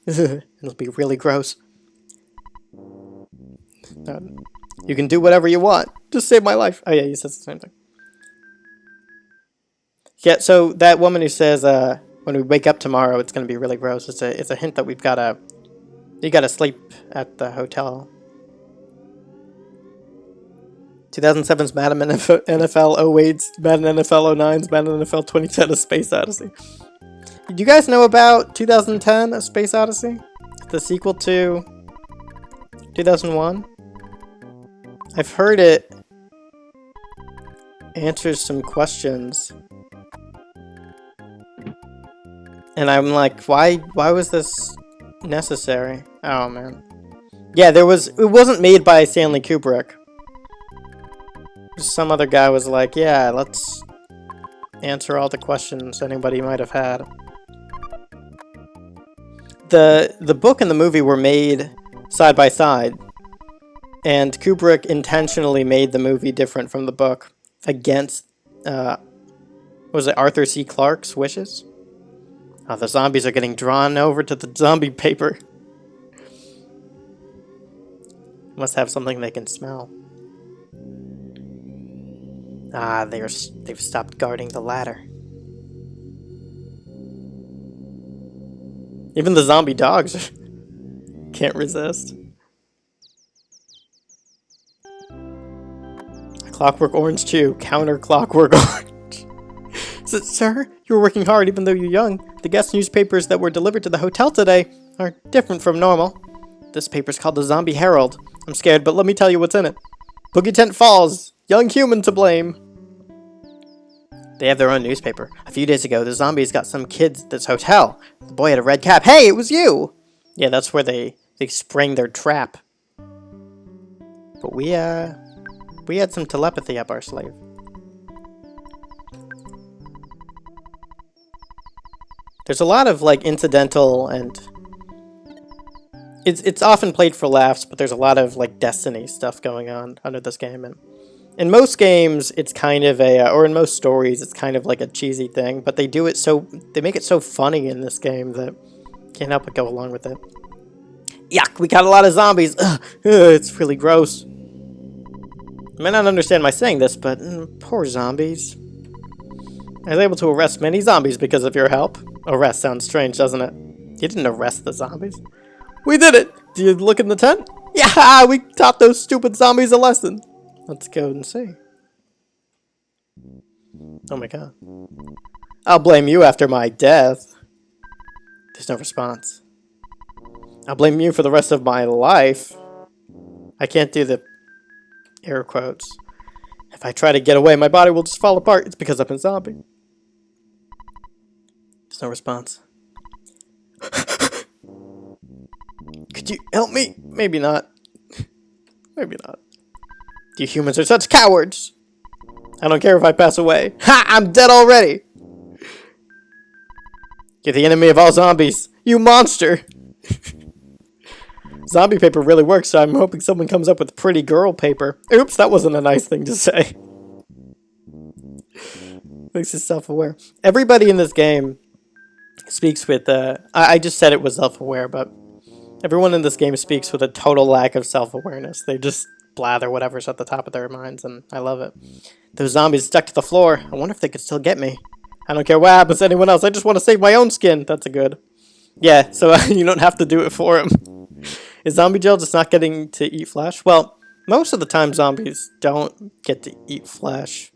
It'll be really gross. You can do whatever you want. Just save my life. Oh yeah, he says the same thing. Yeah, so that woman who says, when we wake up tomorrow, it's going to be really gross. It's a hint that you gotta sleep at the hotel. 2007's Madden NFL 08's Madden NFL 09's Madden NFL 2010 A Space Odyssey. Do you guys know about 2010 A Space Odyssey? The sequel to 2001? I've heard it answers some questions. And I'm like, why was this necessary? Oh man. Yeah, it wasn't made by Stanley Kubrick. Some other guy was like, yeah, let's answer all the questions anybody might have had. The book and the movie were made side by side, and Kubrick intentionally made the movie different from the book against, was it Arthur C. Clarke's wishes? Oh, the zombies are getting drawn over to the zombie paper. Must have something they can smell. Ah, they've stopped guarding the ladder. Even the zombie dogs can't resist. A Clockwork Orange too. Counter Clockwork Orange. Sir, you're working hard even though you're young. The guest newspapers that were delivered to the hotel today are different from normal. This paper's called the Zombie Herald. I'm scared, but let me tell you what's in it. Boogie Tent Falls. Young human to blame. They have their own newspaper. A few days ago, the zombies got some kids at this hotel. The boy had a red cap. Hey, it was you! Yeah, that's where they sprang their trap. But we had some telepathy up our sleeve. There's a lot of, like, incidental and... It's often played for laughs, but there's a lot of, like, Destiny stuff going on under this game, and... In most games, it's kind of or in most stories, it's kind of like a cheesy thing, but they make it so funny in this game that you can't help but go along with it. Yuck, we got a lot of zombies. Ugh, it's really gross. You may not understand my saying this, but poor zombies. I was able to arrest many zombies because of your help. Arrest sounds strange, doesn't it? You didn't arrest the zombies. We did it! Do you look in the tent? Yeah, we taught those stupid zombies a lesson. Let's go and see. Oh my god. I'll blame you after my death. There's no response. I'll blame you for the rest of my life. I can't do the air quotes. If I try to get away, my body will just fall apart. It's because I'm a zombie. There's no response. Could you help me? Maybe not. Maybe not. You humans are such cowards. I don't care if I pass away. Ha! I'm dead already. You're the enemy of all zombies. You monster. Zombie paper really works, so I'm hoping someone comes up with pretty girl paper. Oops, that wasn't a nice thing to say. Makes us self-aware. Everybody in this game speaks with, I just said it was self-aware, but everyone in this game speaks with a total lack of self-awareness. They just blather whatever's at the top of their minds, and I love it. Those zombies stuck to the floor. I wonder if they could still get me. I don't care what happens to anyone else. I just want to save my own skin. That's a good. Yeah, so you don't have to do it for him. Is Zombie Gel just not getting to eat flesh? Well, most of the time zombies don't get to eat flesh.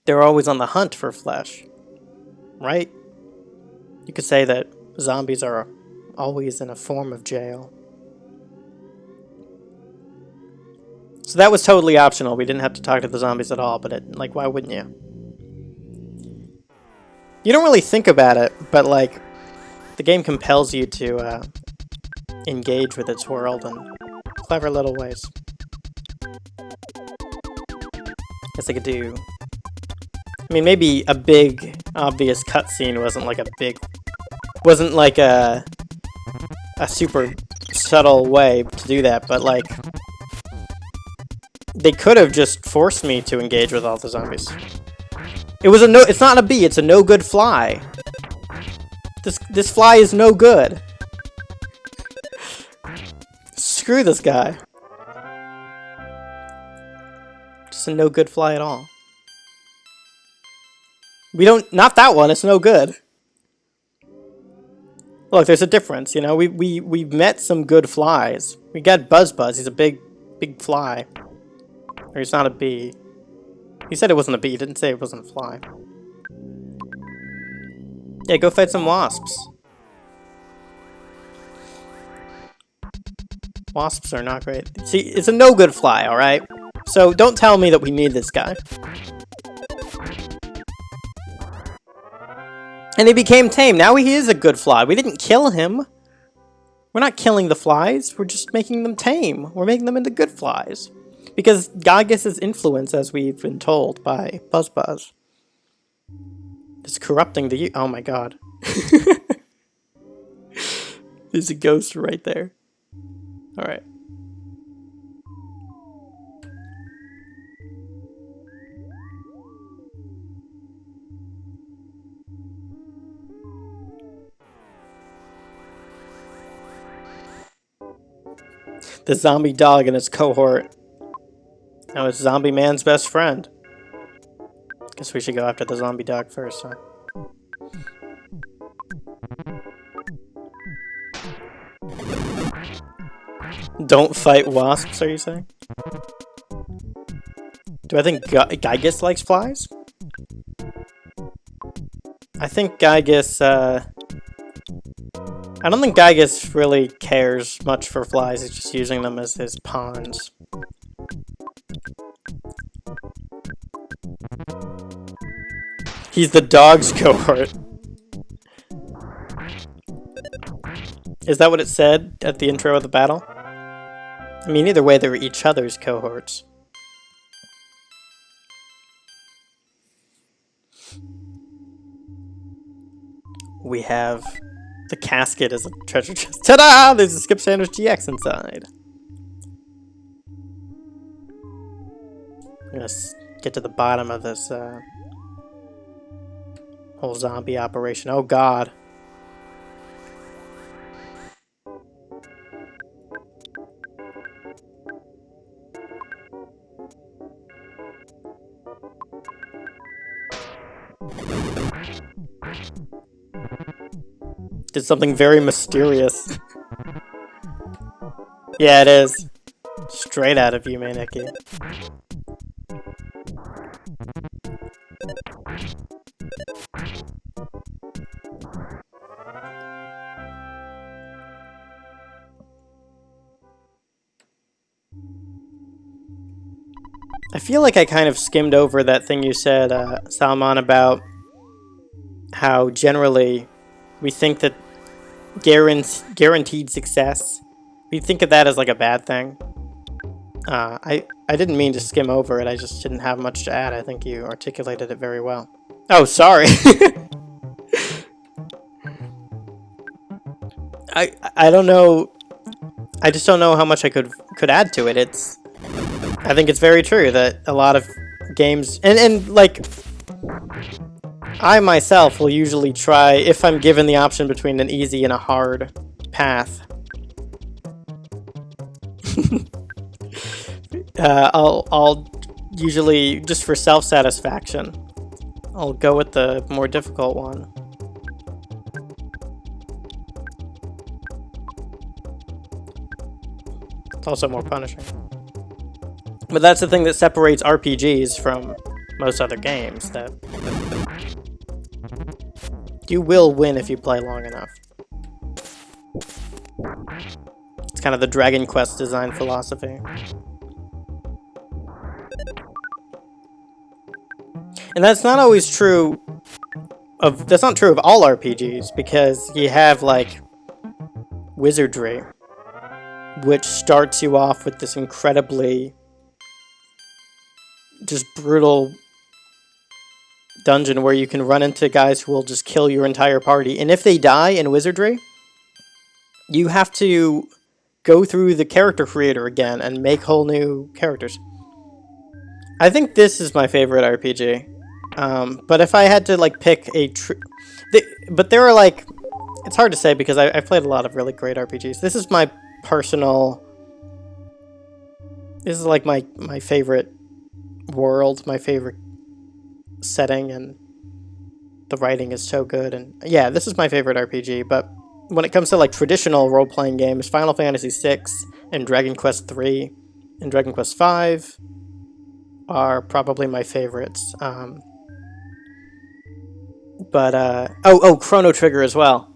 They're always on the hunt for flesh. Right? You could say that zombies are always in a form of jail. So that was totally optional. We didn't have to talk to the zombies at all, but like, why wouldn't you? You don't really think about it, but like, the game compels you to engage with its world in clever little ways. Guess I could do... I mean, maybe a big, obvious cutscene wasn't like a super subtle way to do that, but like, they could have just forced me to engage with all the zombies. It's not a bee, it's a no good fly. This fly is no good. Screw this guy. Just a no good fly at all. Not that one, it's no good. Look, there's a difference, you know, we've met some good flies. We got Buzz, he's a big fly. Or he's not a bee. He said it wasn't a bee, he didn't say it wasn't a fly. Yeah, go fight some wasps. Wasps are not great. See, it's a no good fly, alright? So don't tell me that we need this guy. And he became tame. Now he is a good fly. We didn't kill him. We're not killing the flies. We're just making them tame. We're making them into good flies. Because God gets his influence, as we've been told by Buzz. It's corrupting the... Oh my god. There's a ghost right there. Alright. The zombie dog and its cohort. Now it's Zombie Man's best friend. Guess we should go after the zombie dog first, huh? Don't fight wasps, are you saying? Do I think Gygus likes flies? I think Gygus, I don't think Gygus really cares much for flies, he's just using them as his pawns. He's the dog's cohort. Is that what it said at the intro of the battle? I mean, either way, they were each other's cohorts. We have the casket as a treasure chest. Ta-da! There's a Skip Sanders GX inside. Let's get to the bottom of this whole zombie operation. Oh god. Did something very mysterious. Yeah, it is. Straight out of you, Maneki. I feel like I kind of skimmed over that thing you said, Salman, about how generally we think that guaranteed success. We think of that as like a bad thing. I didn't mean to skim over it. I just didn't have much to add. I think you articulated it very well. Oh, sorry. I don't know. I just don't know how much I could add to it. I think it's very true that a lot of games and like I myself will usually try, if I'm given the option between an easy and a hard path. I'll usually, just for self-satisfaction, I'll go with the more difficult one. It's also more punishing. But that's the thing that separates RPGs from most other games, that you will win if you play long enough. It's kind of the Dragon Quest design philosophy. And that's not always true of, that's not true of all RPGs, because you have like Wizardry, which starts you off with this incredibly just brutal dungeon where you can run into guys who will just kill your entire party. And if they die in Wizardry, you have to go through the character creator again and make whole new characters. I think this is my favorite RPG. But if I had to like pick a but there are like, it's hard to say because I've played a lot of really great RPGs. This is my personal, this is like my favorite world, my favorite setting, and the writing is so good. And yeah, this is my favorite RPG. But when it comes to like traditional role-playing games, Final Fantasy VI and Dragon Quest III and Dragon Quest V are probably my favorites. Chrono Trigger as well.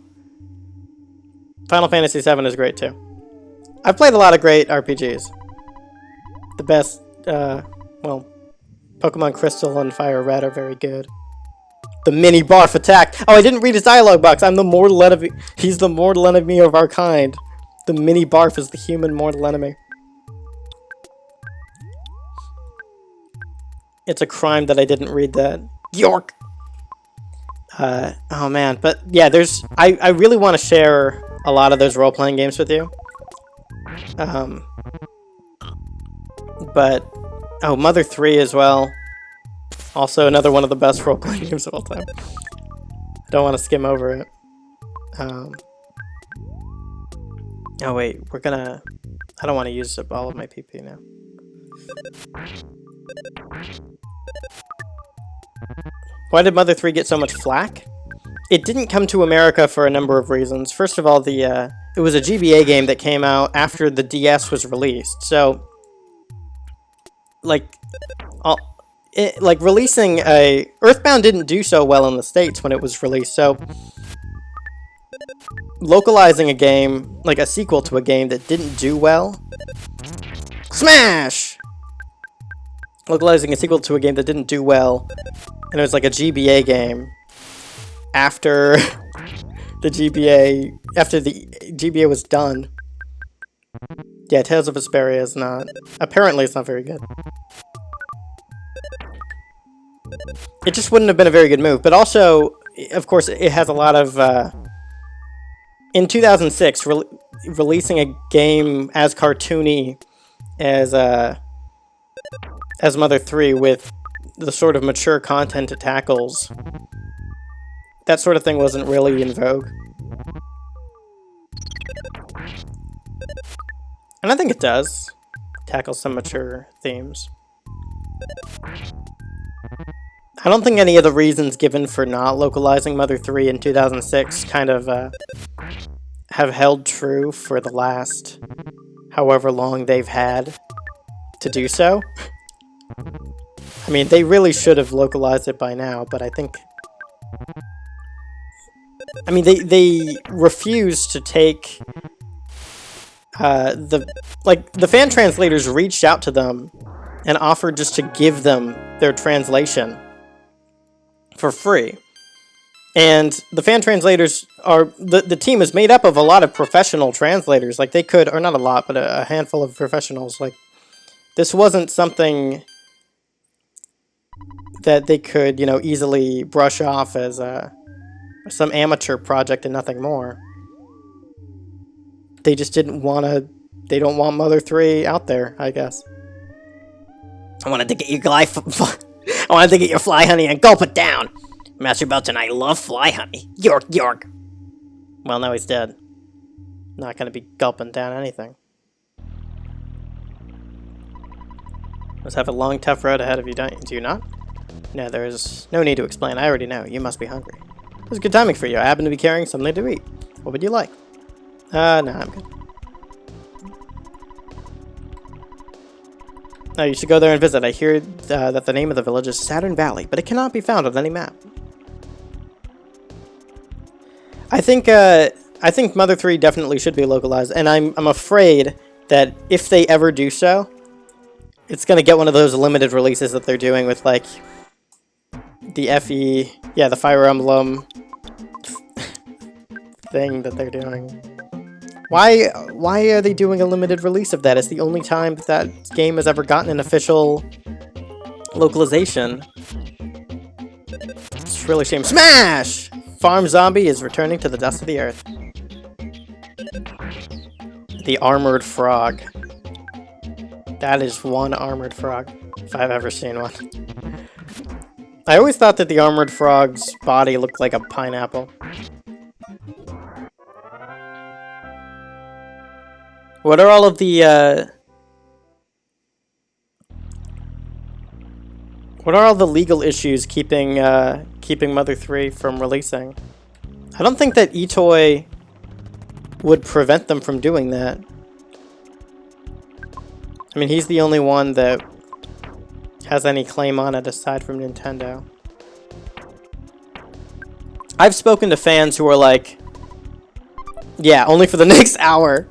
Final Fantasy VII is great too. I've played a lot of great RPGs. The best, Pokemon Crystal and Fire Red are very good. The mini barf attack. Oh, I didn't read his dialogue box. I'm the mortal enemy. He's the mortal enemy of our kind. The mini barf is the human mortal enemy. It's a crime that I didn't read that. York! Oh man, but yeah, I really want to share a lot of those role-playing games with you. Mother 3 as well. Also another one of the best role-playing games of all time. I don't want to skim over it. Oh wait, I don't want to use up all of my PP now. Why did Mother 3 get so much flack? It didn't come to America for a number of reasons. First of all, it was a GBA game that came out after the DS was released. So, releasing EarthBound didn't do so well in the States when it was released. So, localizing a game, like a sequel to a game that didn't do well, smash! Localizing a sequel to a game that didn't do well, and it was like a GBA game after the GBA was done. Yeah, Tales of Vesperia is not, apparently it's not very good. It just wouldn't have been a very good move, but also, of course, it has a lot of, in 2006, releasing a game as cartoony as Mother 3 with the sort of mature content it tackles, that sort of thing wasn't really in vogue. And I think it does tackle some mature themes. I don't think any of the reasons given for not localizing Mother 3 in 2006 kind of have held true for the last however long they've had to do so. I mean, they really should have localized it by now, but I think... I mean, they refused to take... the fan translators reached out to them and offered just to give them their translation for free. And the fan translators are the team is made up of a lot of professional translators. Like they could, or not a lot, but a handful of professionals. Like this wasn't something that they could, you know, easily brush off as some amateur project and nothing more. They just didn't want to. They don't want Mother 3 out there, I guess. I wanted to get your I wanted to get your fly honey and gulp it down. Master Belch and I love fly honey. York, York. Well, now he's dead. Not going to be gulping down anything. Must have a long, tough road ahead of you, do you not? No, there is no need to explain. I already know. You must be hungry. It was good timing for you. I happen to be carrying something to eat. What would you like? No, I'm good. No, you should go there and visit. I hear that the name of the village is Saturn Valley, but it cannot be found on any map. I think Mother 3 definitely should be localized, and I'm afraid that if they ever do so, it's gonna get one of those limited releases that they're doing with like the FE, yeah, the Fire Emblem thing that they're doing. Why are they doing a limited release of that? It's the only time that game has ever gotten an official localization. It's really a shame. Smash! Farm Zombie is returning to the dust of the earth. The Armored Frog. That is one Armored Frog, if I've ever seen one. I always thought that the Armored Frog's body looked like a pineapple. What are all of the, what are all the legal issues keeping Mother 3 from releasing? I don't think that eToy would prevent them from doing that. I mean, he's the only one that has any claim on it aside from Nintendo. I've spoken to fans who are like, yeah, only for the next hour.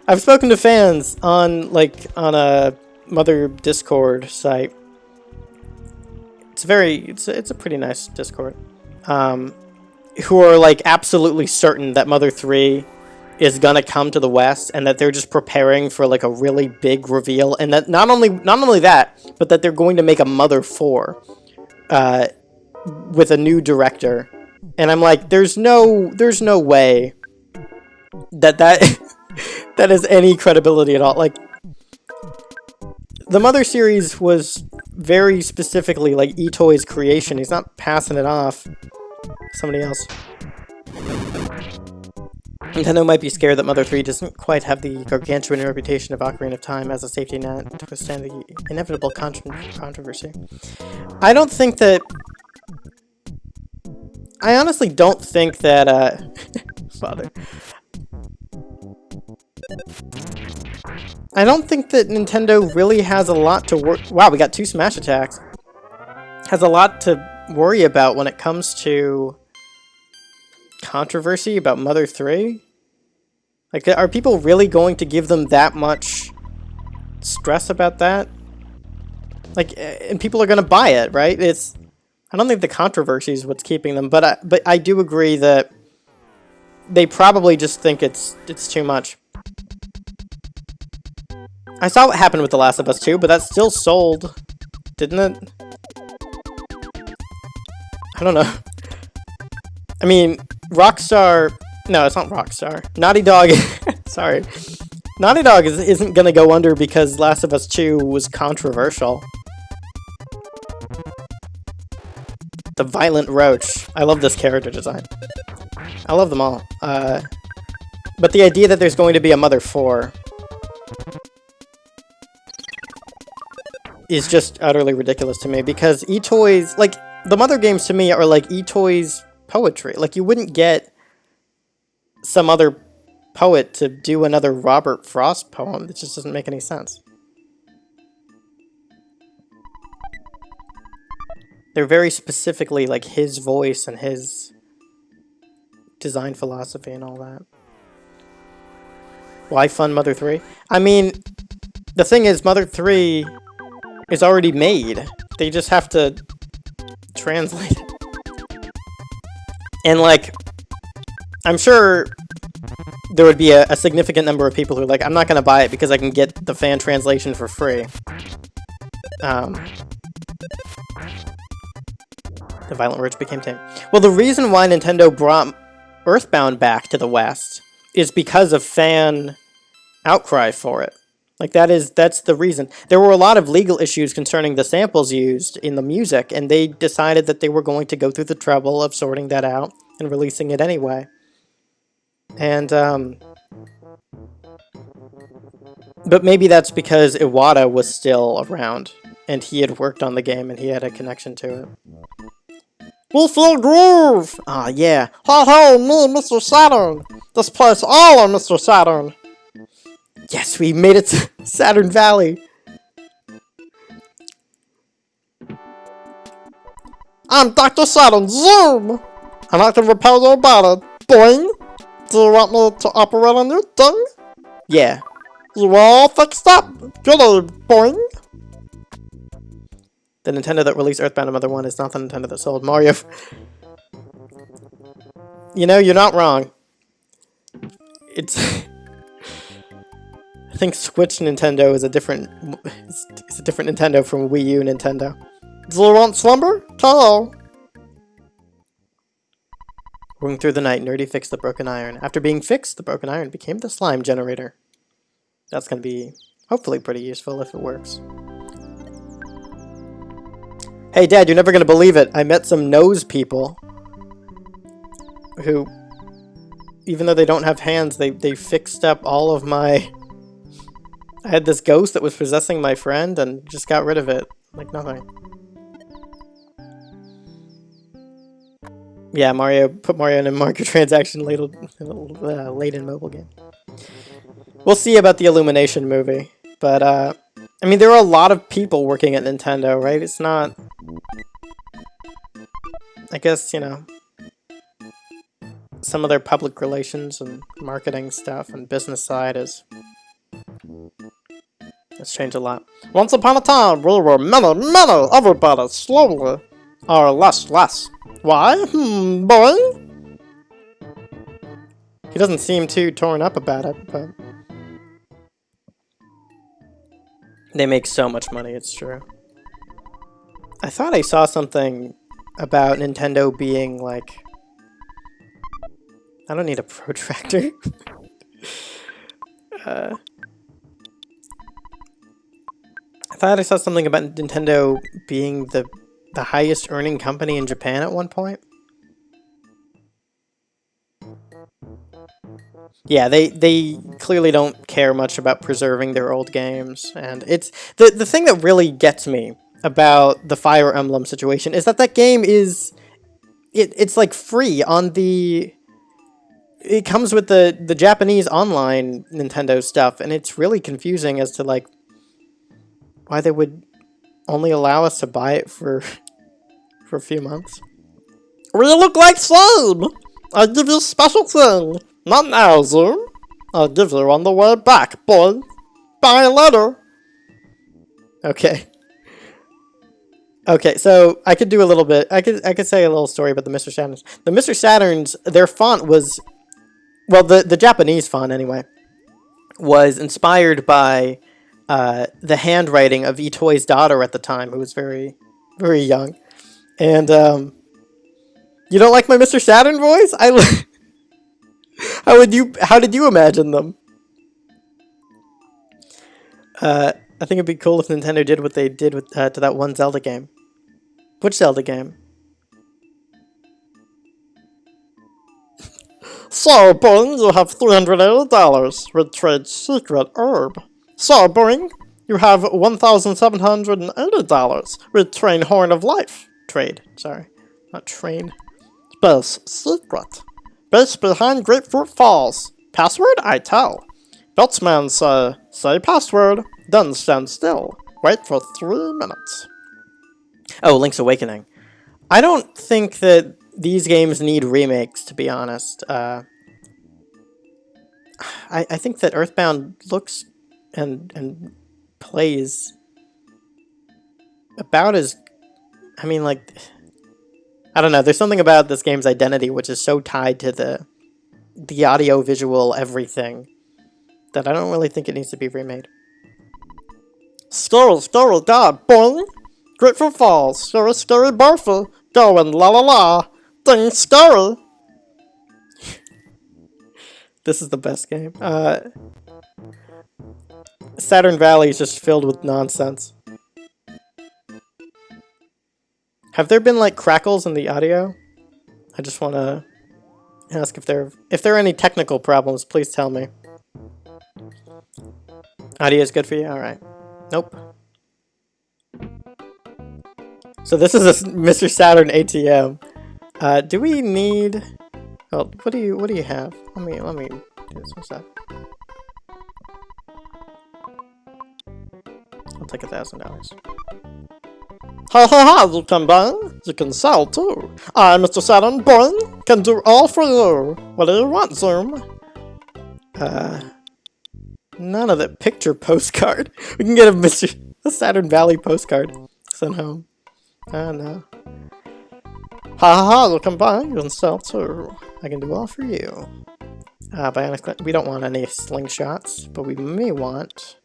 I've spoken to fans on a Mother Discord site. It's a pretty nice Discord. Who are like absolutely certain that Mother 3 is gonna come to the West, and that they're just preparing for like a really big reveal, and that not only that, but that they're going to make a Mother 4 with a new director. And I'm like, there's no way that that has any credibility at all. Like, the Mother series was very specifically like eToy's creation. He's not passing it off to somebody else. Nintendo might be scared that Mother 3 doesn't quite have the gargantuan reputation of Ocarina of Time as a safety net to withstand the inevitable controversy. I don't think that... I honestly don't think that, Father... I don't think that Nintendo really has a lot to work... Wow, we got 2 smash attacks. Has a lot to worry about when it comes to controversy about Mother 3. Like, are people really going to give them that much stress about that? Like, and people are going to buy it, right? I don't think the controversy is what's keeping them, but I do agree that they probably just think it's too much. I saw what happened with The Last of Us 2, but that still sold, didn't it? I don't know. I mean, Rockstar... No, it's not Rockstar. Naughty Dog... Sorry. Naughty Dog isn't gonna go under because Last of Us 2 was controversial. The Violent Roach. I love this character design. I love them all. But the idea that there's going to be a Mother 4... is just utterly ridiculous to me, because eToys, like, the Mother games to me are like eToys poetry. Like, you wouldn't get some other poet to do another Robert Frost poem. It just doesn't make any sense. They're very specifically like his voice and his design philosophy and all that. Why fund Mother 3? I mean, the thing is, Mother 3 is already made. They just have to translate it. And, like, I'm sure there would be a significant number of people who are like, I'm not going to buy it because I can get the fan translation for free. The violent urge became tame. Well, the reason why Nintendo brought EarthBound back to the West is because of fan outcry for it. Like, that's the reason. There were a lot of legal issues concerning the samples used in the music, and they decided that they were going to go through the trouble of sorting that out and releasing it anyway. And, but maybe that's because Iwata was still around, and he had worked on the game, and he had a connection to it. We feel groove! Ah, yeah. Ho ho, me, Mr. Saturn! This place all on Mr. Saturn! Yes, we made it to Saturn Valley! I'm Dr. Saturn, zoom! And I can repair your body, boing! Do you want me to operate on your thing? Yeah. You all fixed up! Goody, boing! The Nintendo that released EarthBound Mother 1 is not the Nintendo that sold Mario. You know, you're not wrong. It's... I think Switch Nintendo is a different... It's a different Nintendo from Wii U Nintendo. Do you want slumber? Hello. Going through the night, Nerdy fixed the broken iron. After being fixed, the broken iron became the slime generator. That's going to be, hopefully, pretty useful if it works. Hey, Dad, you're never going to believe it. I met some nose people who, even though they don't have hands, they fixed up all of my... I had this ghost that was possessing my friend and just got rid of it. Like nothing. Yeah, put Mario in a microtransaction late in mobile game. We'll see about the Illumination movie. But, I mean, there are a lot of people working at Nintendo, right? It's not... I guess, you know... Some of their public relations and marketing stuff and business side is... It's changed a lot. Once upon a time, we were many, everybody slowly, or less. Why? Boy? He doesn't seem too torn up about it, but... They make so much money, it's true. I thought I saw something about Nintendo being like... I don't need a protractor. I thought I saw something about Nintendo being the highest earning company in Japan at one point. Yeah, they clearly don't care much about preserving their old games, and it's the thing that really gets me about the Fire Emblem situation is that game is it's like free on the... It comes with the Japanese online Nintendo stuff, and it's really confusing as to like why they would only allow us to buy it for a few months. We look like slime! I'll give you a special thing. Not now, Zoom. I'll give you on the way back, boy. Bye later. Okay. Okay, so I could do a little bit. I could say a little story about the Mr. Saturns. The Mr. Saturns, their font was, well, the Japanese font anyway, was inspired by the handwriting of Itoi's daughter at the time, who was very, very young. And you don't like my Mr. Saturn voice? How did you imagine them? I think it'd be cool if Nintendo did what they did with to that one Zelda game. Which Zelda game? So, Boing, you have $380 with trade secret herb. So, Boing, you have $1,780 with train horn of life. Trade, sorry. Not train. Base secret. Base behind Grapefruit Falls. Password? I tell. Batsman say password, then stand still. Wait for 3 minutes. Oh, Link's Awakening. I don't think that these games need remakes, to be honest. I think that EarthBound looks and plays about as... I mean, like... I don't know. There's something about this game's identity which is so tied to the audio, visual, everything that I don't really think it needs to be remade. Scary, scary dad, boing! Grateful Falls, scary, scary Bertha, going la la la, things scary! This is the best game. Saturn Valley is just filled with nonsense. Have there been like crackles in the audio? I just want to ask if there are any technical problems. Please tell me. Audio is good for you. All right. Nope. So this is a Mr. Saturn ATM. Do we need? Oh, what do you have? Let me do some stuff. I'll take $1,000. Ha ha ha, you can buy, you can sell too. I, Mr. Saturn, boing, can do all for you. What do you want, Zoom? None of that picture postcard. We can get a Saturn Valley postcard sent home. No. Ha ha ha, you can buy, you can sell too. I can do all for you. Bionic, we don't want any slingshots, but we may want...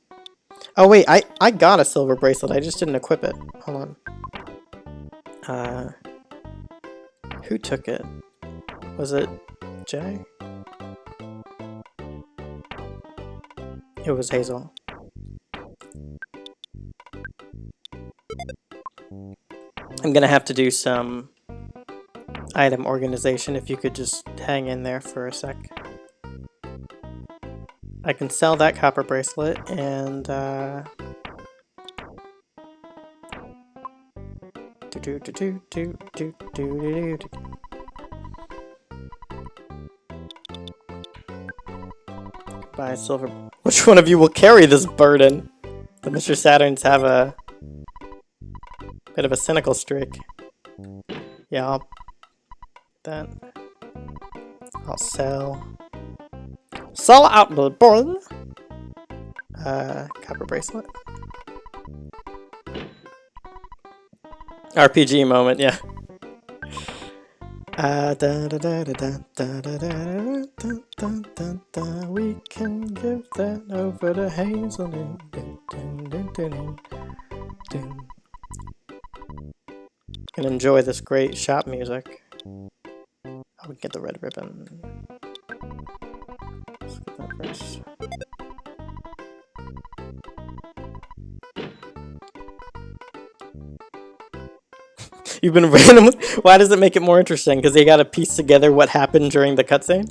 Oh wait, I got a silver bracelet, I just didn't equip it. Hold on. Who took it? Was it Jay? It was Hazel. I'm gonna have to do some item organization if you could just hang in there for a sec. I can sell that copper bracelet and buy silver. Which one of you will carry this burden? The Mr. Saturns have a bit of a cynical streak. Yeah, I'll sell out the burn. Copper bracelet. RPG moment, yeah. We can give that over to Hazel. And enjoy this great shop music. Oh, we can get the red ribbon. Let's get that first. You've been randomly... Why does it make it more interesting? Because they gotta piece together what happened during the cutscene?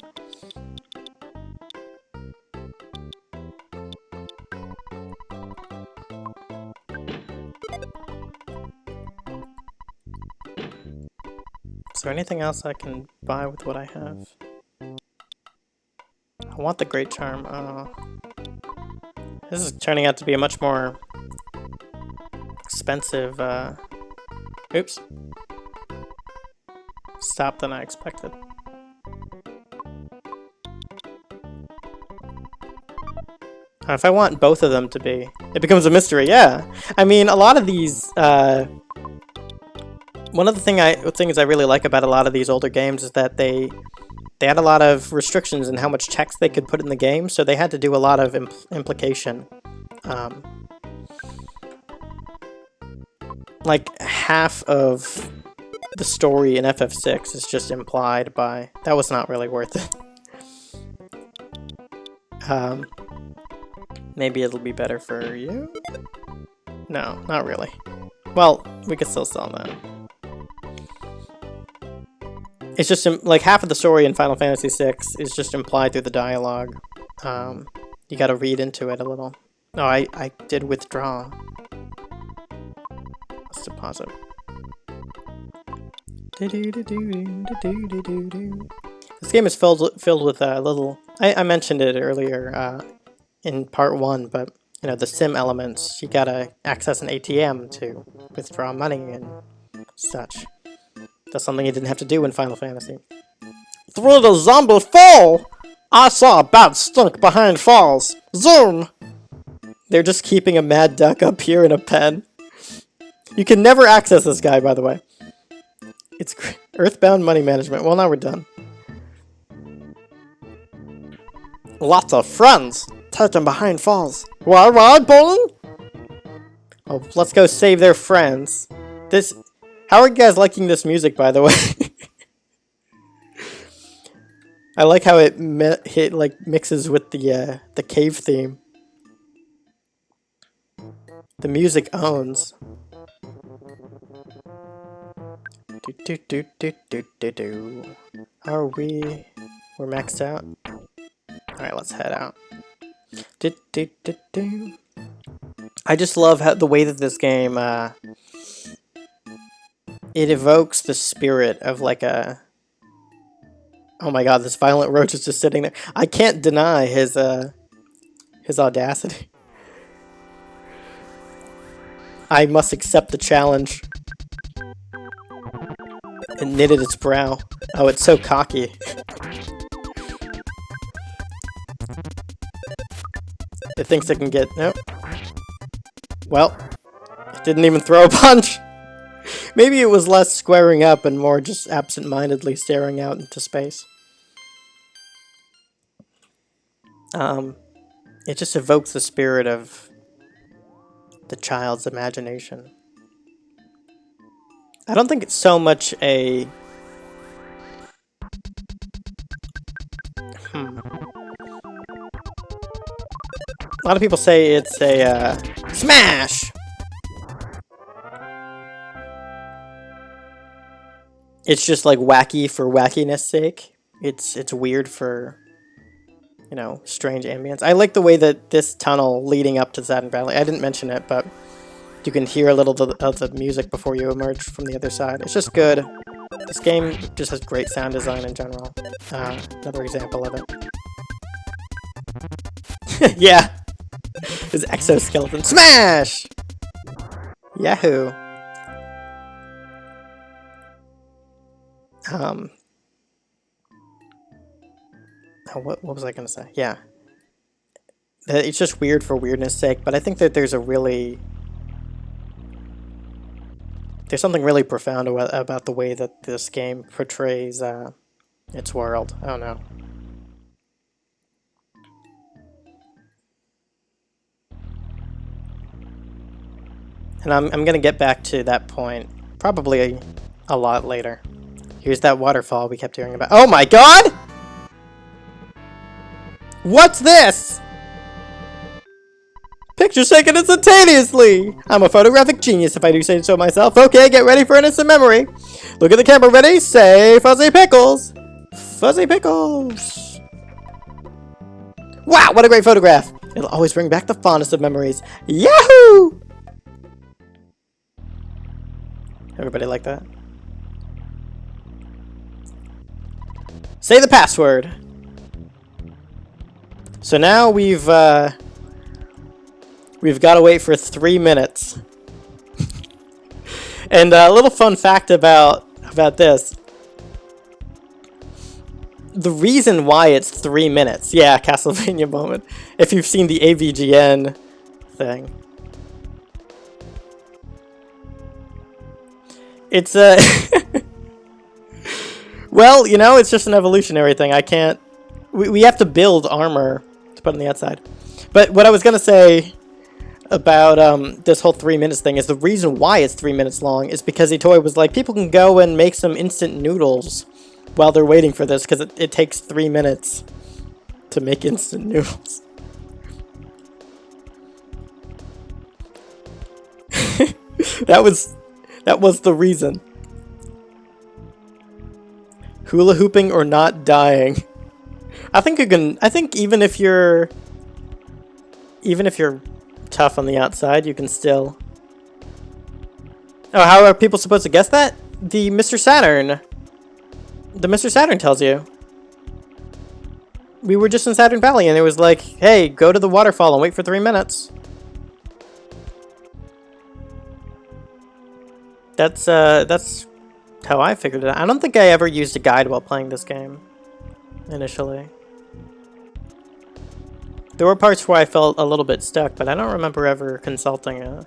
Is there anything else I can buy with what I have? I want the Great Charm. This is turning out to be a much more expensive, oops. Stop than I expected. If I want both of them to be, it becomes a mystery, yeah. I mean, a lot of these, one of the things I really like about a lot of these older games is that they had a lot of restrictions in how much text they could put in the game, so they had to do a lot of implication. Like, half of the story in FF6 is just implied by... That was not really worth it. Maybe it'll be better for you? No, not really. Well, we could still sell that. It's just, like, half of the story in Final Fantasy VI is just implied through the dialogue. You gotta read into it a little. Oh, I did withdraw. Let's deposit. This game is filled with little... I mentioned it earlier in part 1, but, you know, the sim elements. You gotta access an ATM to withdraw money and such. That's something you didn't have to do in Final Fantasy. Through the zombie fall! I saw a bad stink behind falls. Zoom! They're just keeping a mad duck up here in a pen. You can never access this guy, by the way. It's Earthbound money management. Well, now we're done. Lots of friends. Touch them behind falls. Why, bowling? Oh, let's go save their friends. This. How are you guys liking this music, by the way? I like how it like mixes with the cave theme. The music owns. Do do do do do do do. Are we? We're maxed out. All right, let's head out. Do do do do. I just love how the way that this game it evokes the spirit of like a. Oh my god, this violent roach is just sitting there. I can't deny his audacity. I must accept the challenge. It knitted its brow. Oh, it's so cocky. It thinks it can get... Nope. Well, it didn't even throw a punch. Maybe it was less squaring up and more just absent-mindedly staring out into space. It just evokes the spirit of the child's imagination. I don't think it's so much a... A lot of people say it's a, smash! It's just like wacky for wackiness sake. It's weird for, you know, strange ambience. I like the way that this tunnel leading up to Saturn Valley, I didn't mention it, but you can hear a little of the music before you emerge from the other side. It's just good. This game just has great sound design in general. Another example of it. Yeah! His exoskeleton. Smash! Yahoo! Oh, what was I gonna say? Yeah. It's just weird for weirdness sake, but I think that there's something really profound about the way that this game portrays its world. I don't know. And I'm gonna get back to that point probably a lot later. Here's that waterfall we kept hearing about. Oh my god! What's this? Pictures taken instantaneously! I'm a photographic genius if I do say so myself. Okay, get ready for an instant memory. Look at the camera, ready? Say Fuzzy Pickles! Fuzzy Pickles! Wow, what a great photograph! It'll always bring back the fondest of memories. Yahoo! Everybody like that? Say the password! So now we've got to wait for 3 minutes. And a little fun fact about this. The reason why it's 3 minutes. Yeah, Castlevania moment. If you've seen the AVGN thing. It's well, you know, it's just an evolutionary thing. I can't... We have to build armor to put on the outside. But what I was going to say about this whole 3 minutes thing is the reason why it's 3 minutes long is because Itoi was like, people can go and make some instant noodles while they're waiting for this, because it takes 3 minutes to make instant noodles. That was the reason. Hula hooping or not dying. I think you can. I think even if you're tough on the outside, you can still. Oh, how are people supposed to guess that? The Mr. Saturn tells you. We were just in Saturn Valley, and it was like, "Hey, go to the waterfall and wait for 3 minutes." That's how I figured it out. I don't think I ever used a guide while playing this game. Initially. There were parts where I felt a little bit stuck, but I don't remember ever consulting a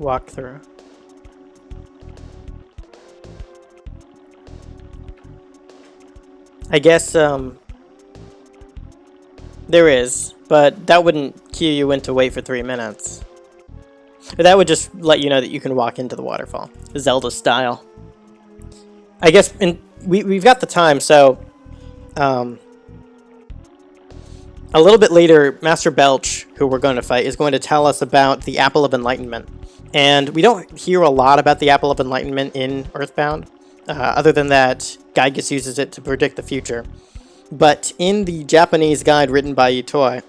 walkthrough. I guess there is, but that wouldn't cue you in to wait for 3 minutes. But that would just let you know that you can walk into the waterfall, Zelda style. I guess we've got the time, so a little bit later, Master Belch, who we're going to fight, is going to tell us about the Apple of Enlightenment. And we don't hear a lot about the Apple of Enlightenment in EarthBound, other than that Gygas uses it to predict the future. But in the Japanese guide written by Itoi,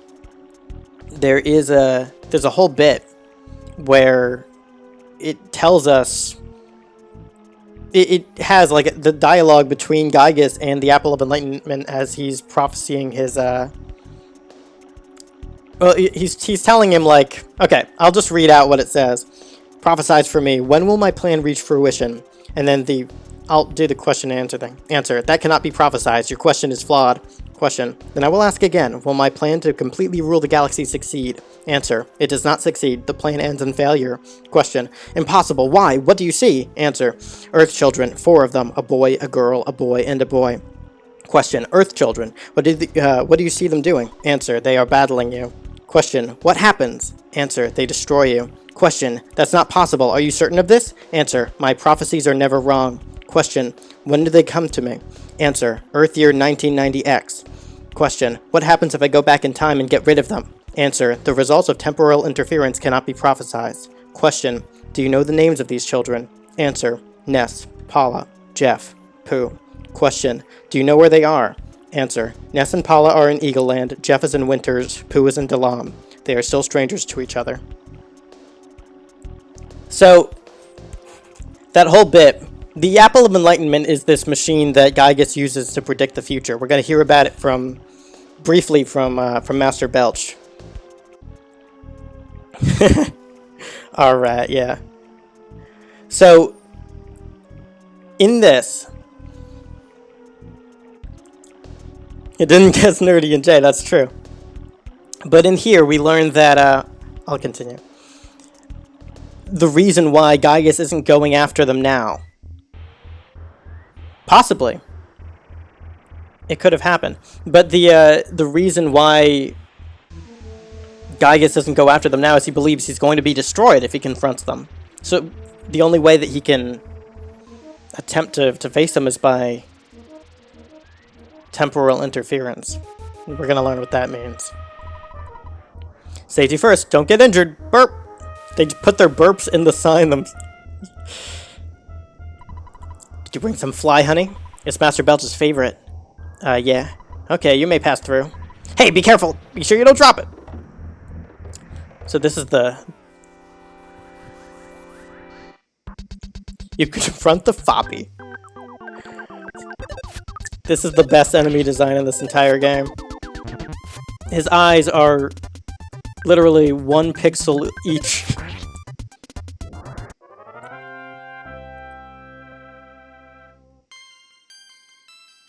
there's a whole bit where it tells us it has like the dialogue between Gygas and the Apple of Enlightenment as he's prophesying his well, he's telling him, like, okay, I'll just read out what it says. Prophesize for me. When will my plan reach fruition? And then I'll do the question and answer thing. Answer. That cannot be prophesized. Your question is flawed. Question. Then I will ask again. Will my plan to completely rule the galaxy succeed? Answer. It does not succeed. The plan ends in failure. Question. Impossible. Why? What do you see? Answer. Earth children. 4 of them. A boy, a girl, a boy, and a boy. Question. Earth children. What do you see them doing? Answer. They are battling you. Question. What happens? Answer. They destroy you. Question. That's not possible. Are you certain of this? Answer. My prophecies are never wrong. Question. When do they come to me? Answer. Earth year 1990X. Question. What happens if I go back in time and get rid of them? Answer. The results of temporal interference cannot be prophesied. Question. Do you know the names of these children? Answer. Ness, Paula, Jeff, Pooh. Question. Do you know where they are? Answer. Ness and Paula are in Eagle Land. Jeff is in Winters. Pooh is in Delam. They are still strangers to each other. So, that whole bit, the Apple of Enlightenment is this machine that Gygas uses to predict the future. We're going to hear about it briefly from Master Belch. Alright, yeah. So, in this, it didn't get nerdy in J, that's true. But in here, we learned that, I'll continue. The reason why Gygas isn't going after them now. Possibly. It could have happened. But the reason why Gygas doesn't go after them now is he believes he's going to be destroyed if he confronts them. So the only way that he can attempt to face them is by temporal interference. We're going to learn what that means. Safety first. Don't get injured. Burp. They put their burps in the sign. Did you bring some fly honey? It's Master Belch's favorite. Yeah. Okay, you may pass through. Hey, be careful. Be sure you don't drop it. So this is you confront the Foppy. This is the best enemy design in this entire game. His eyes are literally 1 pixel each.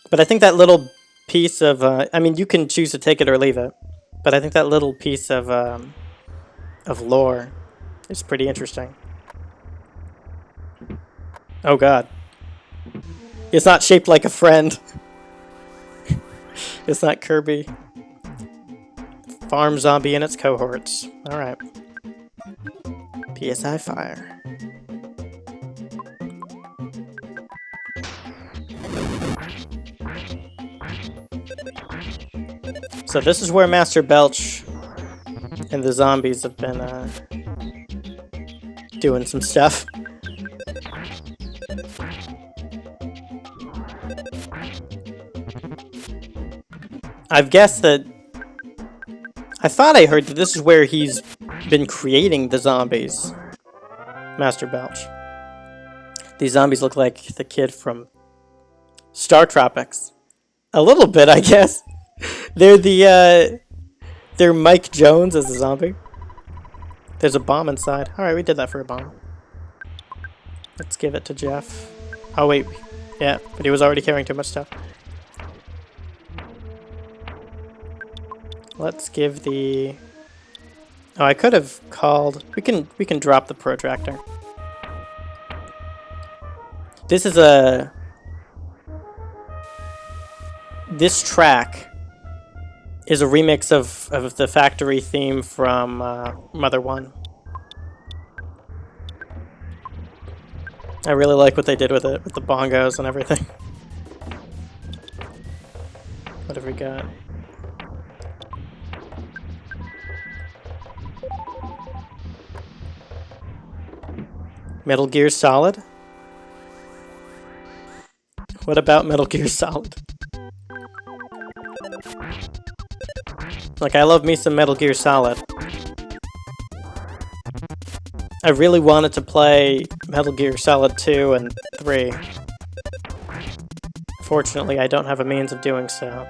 But I think that little piece of, I mean, you can choose to take it or leave it. But I think that little piece of lore is pretty interesting. Oh god. It's not shaped like a friend. It's not Kirby. Farm zombie and its cohorts. Alright. PSI fire. So this is where Master Belch and the zombies have been doing some stuff. I've guessed that... I thought I heard that this is where he's been creating the zombies. Master Belch. These zombies look like the kid from Star Tropics. A little bit, I guess. They're Mike Jones as a zombie. There's a bomb inside. Alright, we did that for a bomb. Let's give it to Jeff. Oh wait, yeah, but he was already carrying too much stuff. Let's give the... Oh, I could have called... We can drop the protractor. This is a... this track is a remix of the factory theme from Mother 1. I really like what they did with it, with the bongos and everything. What have we got? Metal Gear Solid? What about Metal Gear Solid? Like, I love me some Metal Gear Solid. I really wanted to play Metal Gear Solid 2 and 3. Fortunately, I don't have a means of doing so.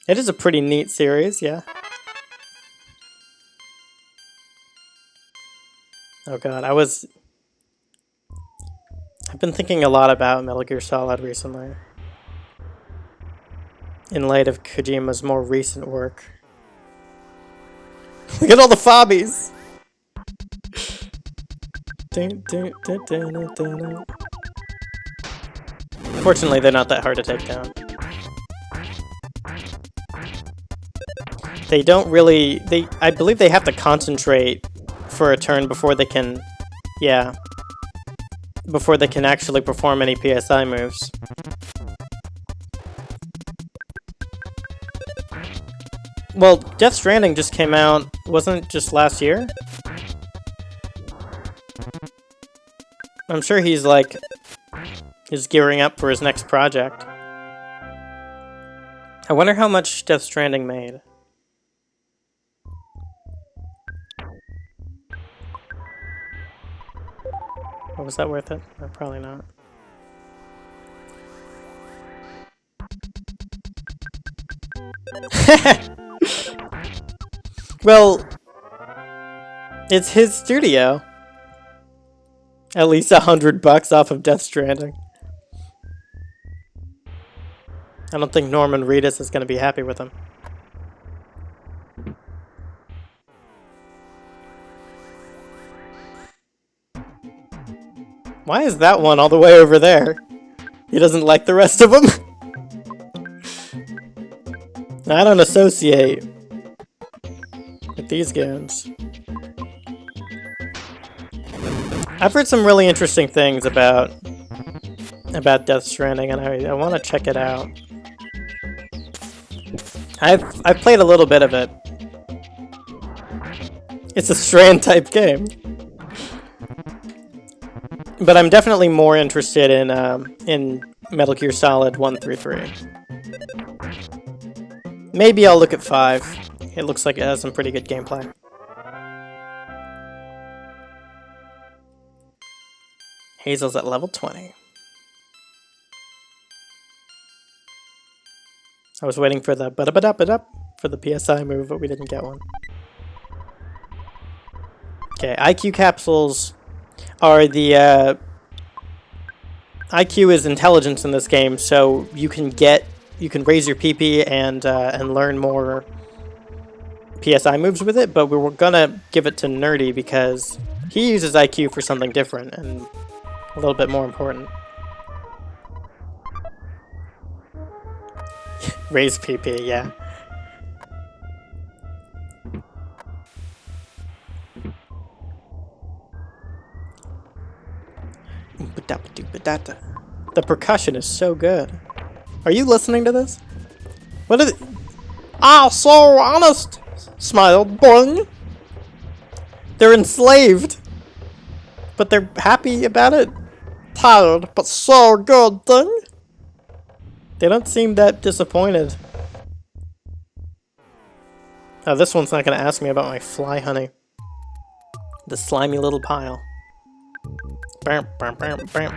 It is a pretty neat series, yeah. Oh god, I've been thinking a lot about Metal Gear Solid recently. In light of Kojima's more recent work. Look at all the fobbies! Fortunately, they're not that hard to take down. They don't really... I believe they have to concentrate for a turn before they can... Yeah. Before they can actually perform any PSI moves. Well, Death Stranding just came out, wasn't it just last year? I'm sure he's gearing up for his next project. I wonder how much Death Stranding made. Oh, was that worth it? No, probably not. Well, it's his studio. At least $100 off of Death Stranding. I don't think Norman Reedus is going to be happy with him. Why is that one all the way over there? He doesn't like the rest of them? I don't associate with these games. I've heard some really interesting things about Death Stranding, and I want to check it out. I've played a little bit of it. It's a Strand type game, but I'm definitely more interested in Metal Gear Solid 1 through 3. Maybe I'll look at 5. It looks like it has some pretty good gameplay. Hazel's at level 20. I was waiting for the ba-da-ba-da-ba-da for the PSI move, but we didn't get one. Okay, IQ capsules are the IQ is intelligence in this game, so you can raise your PP and learn more PSI moves with it, but we were gonna give it to Nerdy because he uses IQ for something different and a little bit more important. Raise PP, yeah. The percussion is so good. Are you listening to this? What is it? Ah, so honest! Smiled, boing! They're enslaved! But they're happy about it? Tired, but so good thing? They don't seem that disappointed. Oh, this one's not gonna ask me about my fly honey. The slimy little pile. Bam, bam, bam, bam.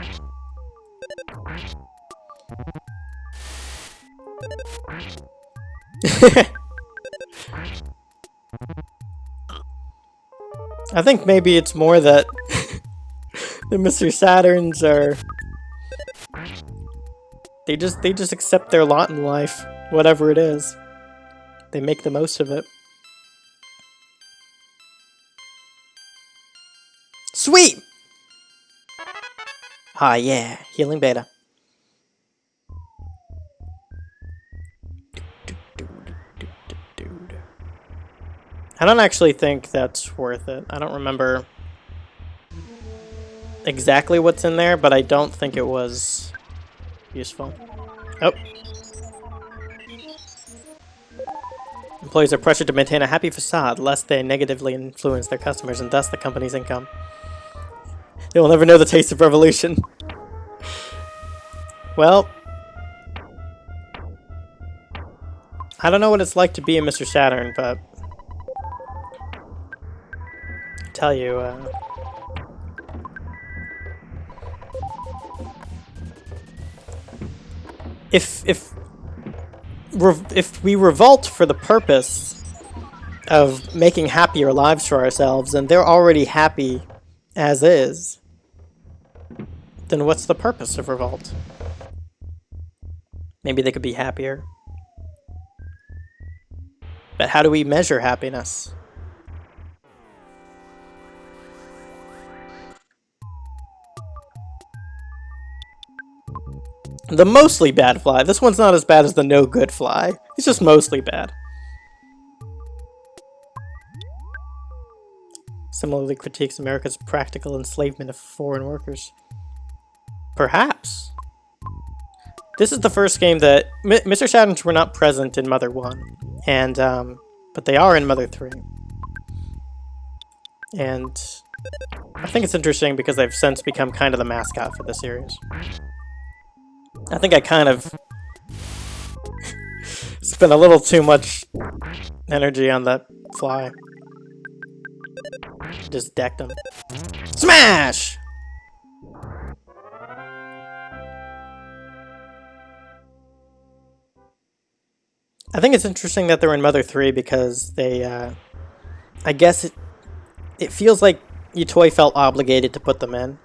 I think maybe it's more that the Mr. Saturns are... They just accept their lot in life, whatever it is. They make the most of it. Sweet! Ah yeah, healing beta. I don't actually think that's worth it. I don't remember exactly what's in there, but I don't think it was useful. Oh. Employees are pressured to maintain a happy facade lest they negatively influence their customers and thus the company's income. They will never know the taste of revolution. Well, I don't know what it's like to be a Mr. Saturn, but I tell you, if we revolt for the purpose of making happier lives for ourselves, and they're already happy as is, then what's the purpose of revolt? Maybe they could be happier. But how do we measure happiness? The mostly bad fly. This one's not as bad as the no good fly. He's just mostly bad. Similarly critiques America's practical enslavement of foreign workers. Perhaps. This is the first game that Mr. Saturns were not present in Mother 1, and but they are in Mother 3. And I think it's interesting because they've since become kind of the mascot for the series. I think I kind of spent a little too much energy on that fly. Just decked him. Smash! I think it's interesting that they're in Mother 3 because they, I guess it feels like Yutoi felt obligated to put them in.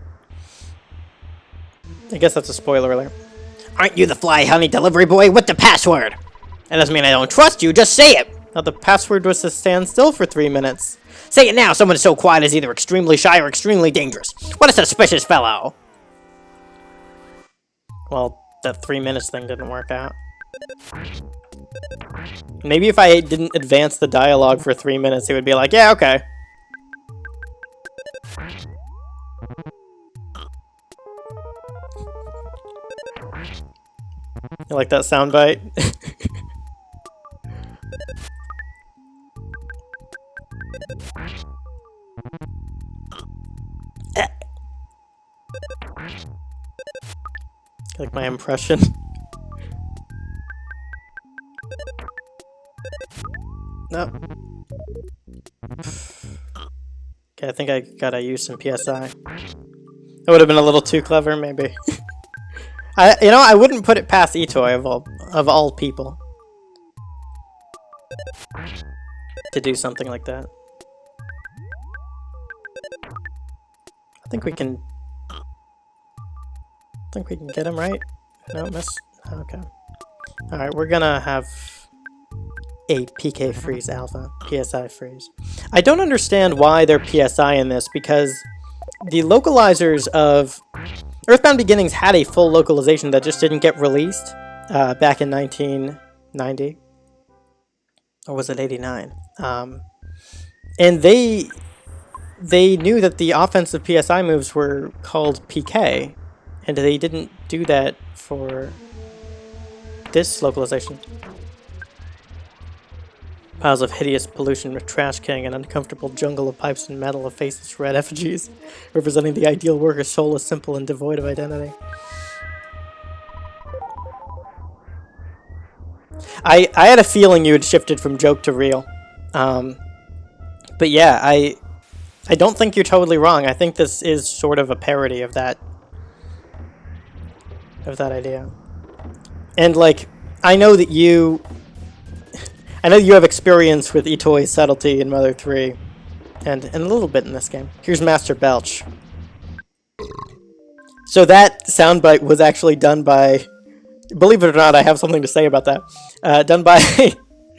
I guess that's a spoiler alert. Aren't you the fly honey delivery boy with the password? That doesn't mean I don't trust you, just say it! Now the password was to stand still for 3 minutes. Say it now, someone so quiet is either extremely shy or extremely dangerous. What a suspicious fellow! Well, that 3 minutes thing didn't work out. Maybe if I didn't advance the dialogue for 3 minutes, it would be like, yeah, okay. You like that soundbite? Like my impression. No. Okay, I think I gotta use some PSI. That would have been a little too clever, maybe. I wouldn't put it past Itoi of all people to do something like that. I think we can get him right. No, miss. Okay. All right, we're gonna have a PK freeze alpha, PSI freeze. I don't understand why they're PSI in this because the localizers of EarthBound Beginnings had a full localization that just didn't get released back in 1990. Or was it 89? And they knew that the offensive PSI moves were called PK, and they didn't do that for this localization. Piles of hideous pollution with trash king, an uncomfortable jungle of pipes and metal of faceless red effigies, representing the ideal worker, soulless, simple, and devoid of identity. I had a feeling you had shifted from joke to real. But yeah, I don't think you're totally wrong. I think this is sort of a parody of that idea. And like, I know you have experience with Itoi's subtlety in Mother 3, and a little bit in this game. Here's Master Belch. So that soundbite was actually done by, believe it or not, I have something to say about that, done by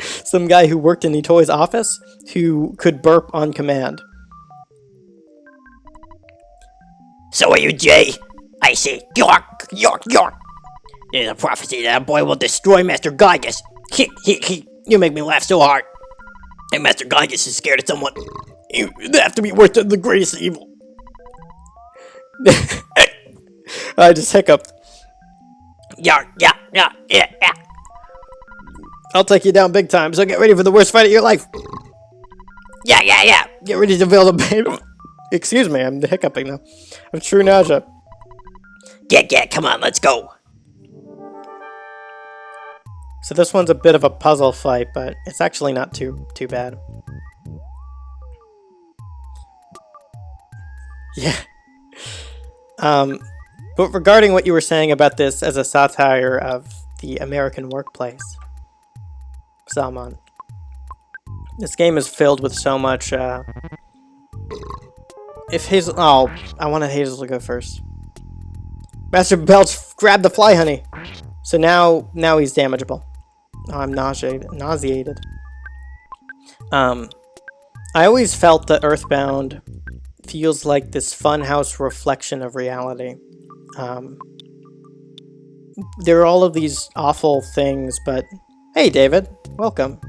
some guy who worked in Itoi's office who could burp on command. So are you, Jay? I say, York, York, York. There's a prophecy that a boy will destroy Master Gygas. He. You make me laugh so hard. Hey, Master Gygas is scared of someone. You have to be worse than the greatest evil. I just hiccuped. Yeah. I'll take you down big time, so get ready for the worst fight of your life. Yeah. Get ready to feel the pain. Excuse me, I'm hiccuping now. I'm true nausea. Yeah, come on, let's go. So this one's a bit of a puzzle fight, but it's actually not too bad. Yeah. But regarding what you were saying about this as a satire of the American workplace, Salmon, this game is filled with so much, if Hazel... Oh, I wanted Hazel to go first. Master Belch grabbed the fly honey. So now he's damageable. Oh, I'm nauseated. I always felt that EarthBound feels like this funhouse reflection of reality. There are all of these awful things, but... Hey, David. Welcome.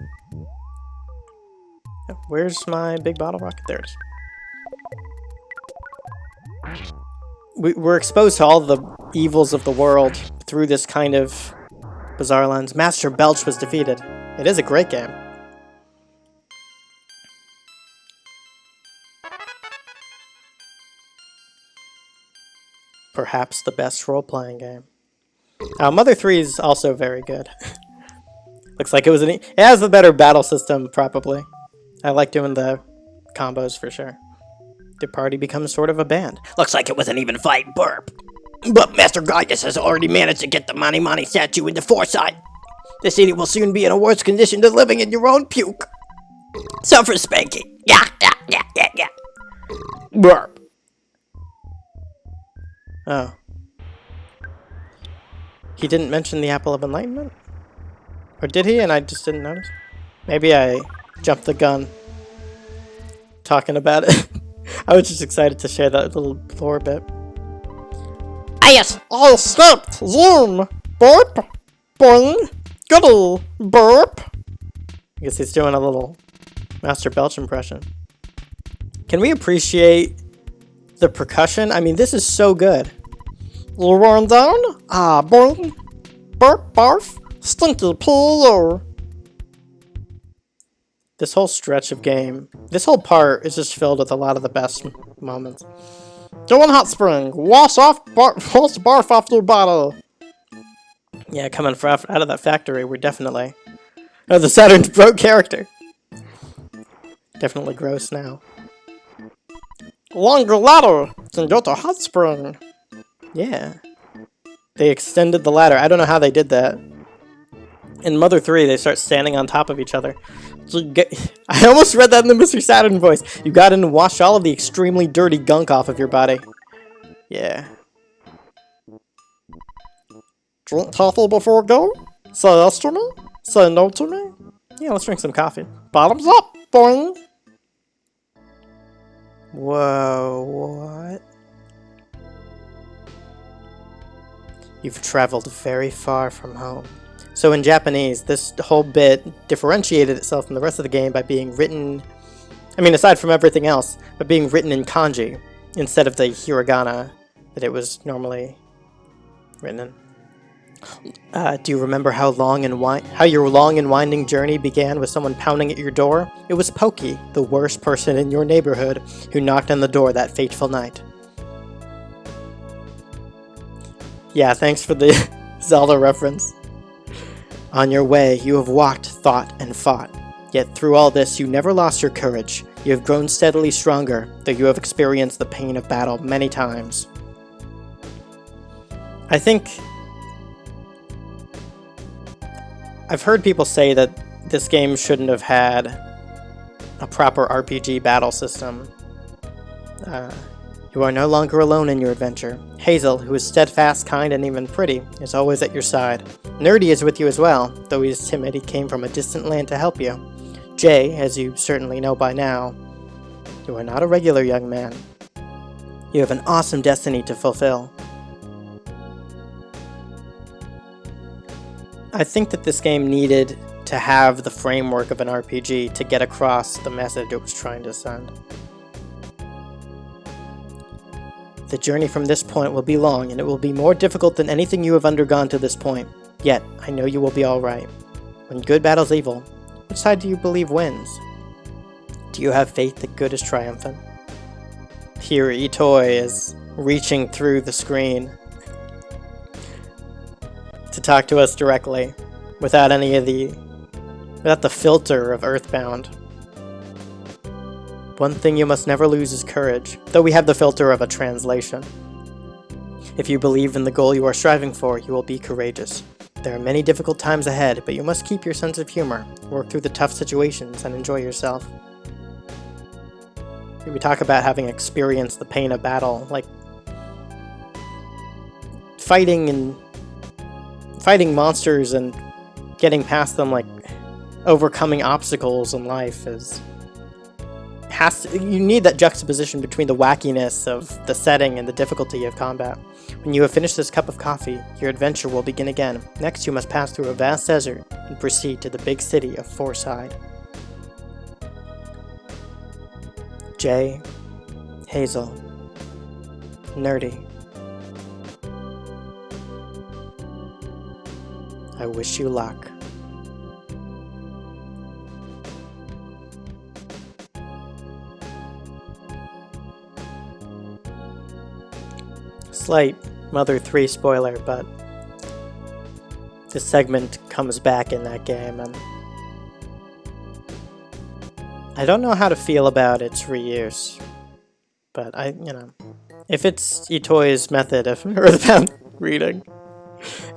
Where's my big bottle rocket? There it is. We're exposed to all the evils of the world through this kind of bizarre lens. Master Belch was defeated. It is a great game. Perhaps the best role-playing game. Mother 3 is also very good. Looks like it was it has the better battle system, probably. I like doing the combos for sure. The party becomes sort of a band. Looks like it was an even fight, burp. But Master Gygas has already managed to get the Mani statue into foresight. The city will soon be in a worse condition than living in your own puke. Suffer spanking. Yeah. Burp. Oh. He didn't mention the Apple of Enlightenment? Or did he and I just didn't notice? Maybe I jumped the gun talking about it. I was just excited to share that little lore bit. Yes. I slipped. Zoom. Burp. Boing. Goodle. Burp. I guess he's doing a little Master Belch impression. Can we appreciate the percussion? I mean, this is so good. Worn down. Ah, boing. Burp. Barf. Stinky poo. This whole stretch of game, this whole part is just filled with a lot of the best moments. Doing hot spring. Wash barf off your bottle. Yeah, coming out of that factory, we're definitely... Oh, the Saturn's broke character. Definitely gross now. Longer ladder can go to hot spring. Yeah. They extended the ladder. I don't know how they did that. In Mother 3, they start standing on top of each other. So I almost read that in the Mr. Saturn voice. You got in and washed all of the extremely dirty gunk off of your body. Yeah. Drink coffee before go? Say yes to me? Say no to me? Yeah, let's drink some coffee. Bottoms up, boing! Whoa, what? You've traveled very far from home. So in Japanese, this whole bit differentiated itself from the rest of the game by being written, I mean, aside from everything else, but being written in kanji instead of the hiragana that it was normally written in. Do you remember how your long and winding journey began with someone pounding at your door? It was Pokey, the worst person in your neighborhood, who knocked on the door that fateful night. Yeah, thanks for the Zelda reference. On your way, you have walked, thought, and fought. Yet through all this, you never lost your courage. You have grown steadily stronger, though you have experienced the pain of battle many times. I think... I've heard people say that this game shouldn't have had a proper RPG battle system. You are no longer alone in your adventure. Hazel, who is steadfast, kind, and even pretty, is always at your side. Nerdy is with you as well, though he is timid. He came from a distant land to help you. Jay, as you certainly know by now, you are not a regular young man. You have an awesome destiny to fulfill. I think that this game needed to have the framework of an RPG to get across the message it was trying to send. The journey from this point will be long, and it will be more difficult than anything you have undergone to this point. Yet, I know you will be alright. When good battles evil, which side do you believe wins? Do you have faith that good is triumphant? Here, Itoi is reaching through the screen to talk to us directly, without the filter of EarthBound. One thing you must never lose is courage, though we have the filter of a translation. If you believe in the goal you are striving for, you will be courageous. There are many difficult times ahead, but you must keep your sense of humor, work through the tough situations, and enjoy yourself. We talk about having experienced the pain of battle, like fighting monsters and getting past them, like overcoming obstacles in life you need that juxtaposition between the wackiness of the setting and the difficulty of combat. When you have finished this cup of coffee, your adventure will begin again. Next, you must pass through a vast desert and proceed to the big city of Forside. Jay, Hazel, Nerdy. I wish you luck. Slight Mother 3 spoiler, but this segment comes back in that game, and I don't know how to feel about its reuse, but if it's Itoi's method of EarthBound reading,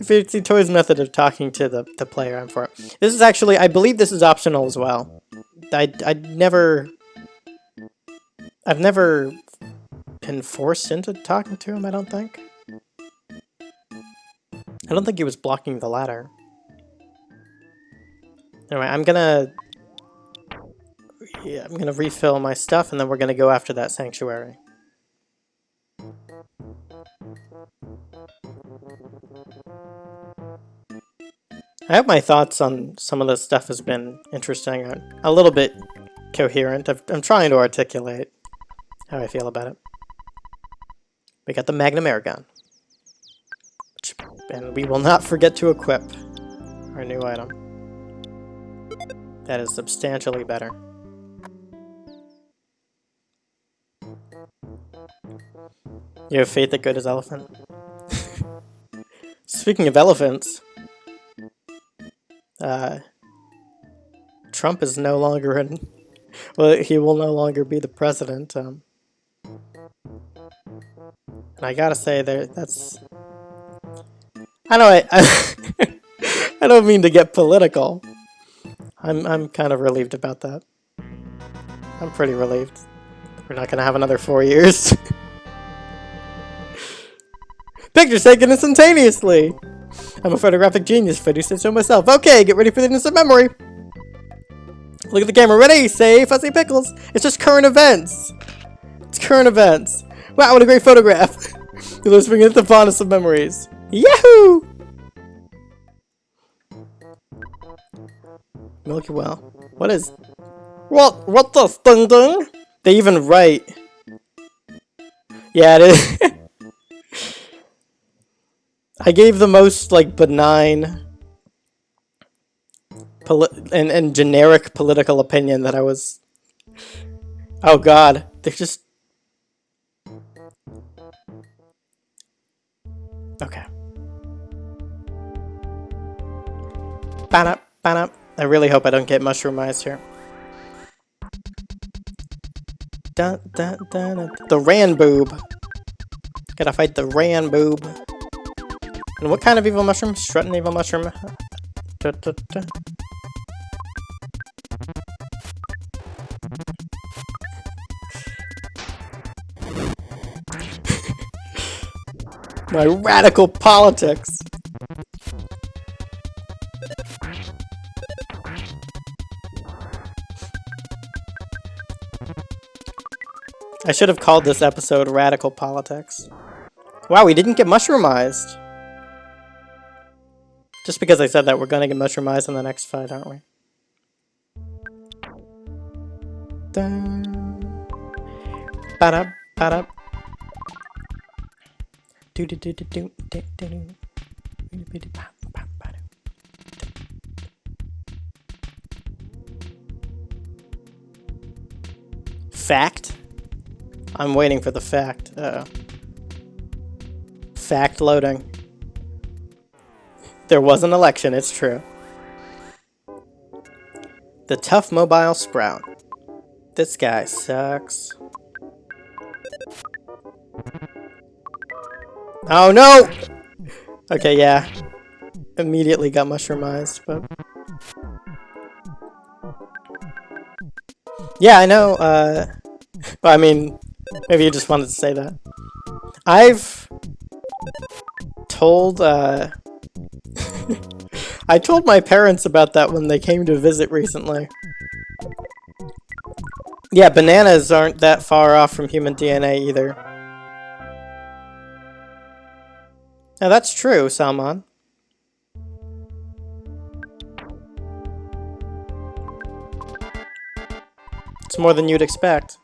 if it's Itoi's method of talking to the player, I'm for it. This is actually, I believe this is optional as well. I've never been forced into talking to him, I don't think. I don't think he was blocking the ladder. Anyway, I'm gonna refill my stuff, and then we're gonna go after that sanctuary. I hope my thoughts on some of this stuff has been interesting, a little bit coherent. I'm trying to articulate how I feel about it. We got the Magnum Air Gun. And we will not forget to equip our new item. That is substantially better. You have faith that good is elephant? Speaking of elephants, Trump is no longer in... Well, he will no longer be the president. And I gotta say, that's... I know I don't mean to get political. I'm kind of relieved about that. I'm pretty relieved. We're not gonna have another 4 years. Pictures taken instantaneously! I'm a photographic genius, if I do say so myself. Okay, get ready for the instant memory! Look at the camera, ready? Say Fuzzy Pickles! It's just current events! It's current events! Wow, what a great photograph! Let's bring it the fondest of memories. Yahoo! Milky Well. What is... What the ding ding? They even write... Yeah, it is. I gave the most, like, benign and generic political opinion that I was... Oh god, they're just... Okay. Ban-up, ban-up. I really hope I don't get mushroomized here. Dun, dun, dun, dun. The Ran Boob. Gotta fight the Ran Boob. And what kind of evil mushroom? Strutting evil mushroom. Da, da, da. My radical politics. I should have called this episode Radical Politics. Wow, we didn't get mushroomized. Just because I said that, we're gonna get mushroom eyes in the next fight, aren't we? Dun. Ba-da, ba-da. Do-do-do-do-do-do-do. Fact? I'm waiting for the fact. Uh-oh. Fact loading. There was an election, it's true. The tough mobile sprout. This guy sucks. Oh no! Okay, yeah. Immediately got mushroom eyes, but... Yeah, I know, well, I mean, maybe you just wanted to say that. I've told, I told my parents about that when they came to visit recently. Yeah, bananas aren't that far off from human DNA either. Now that's true, Salmon. It's more than you'd expect.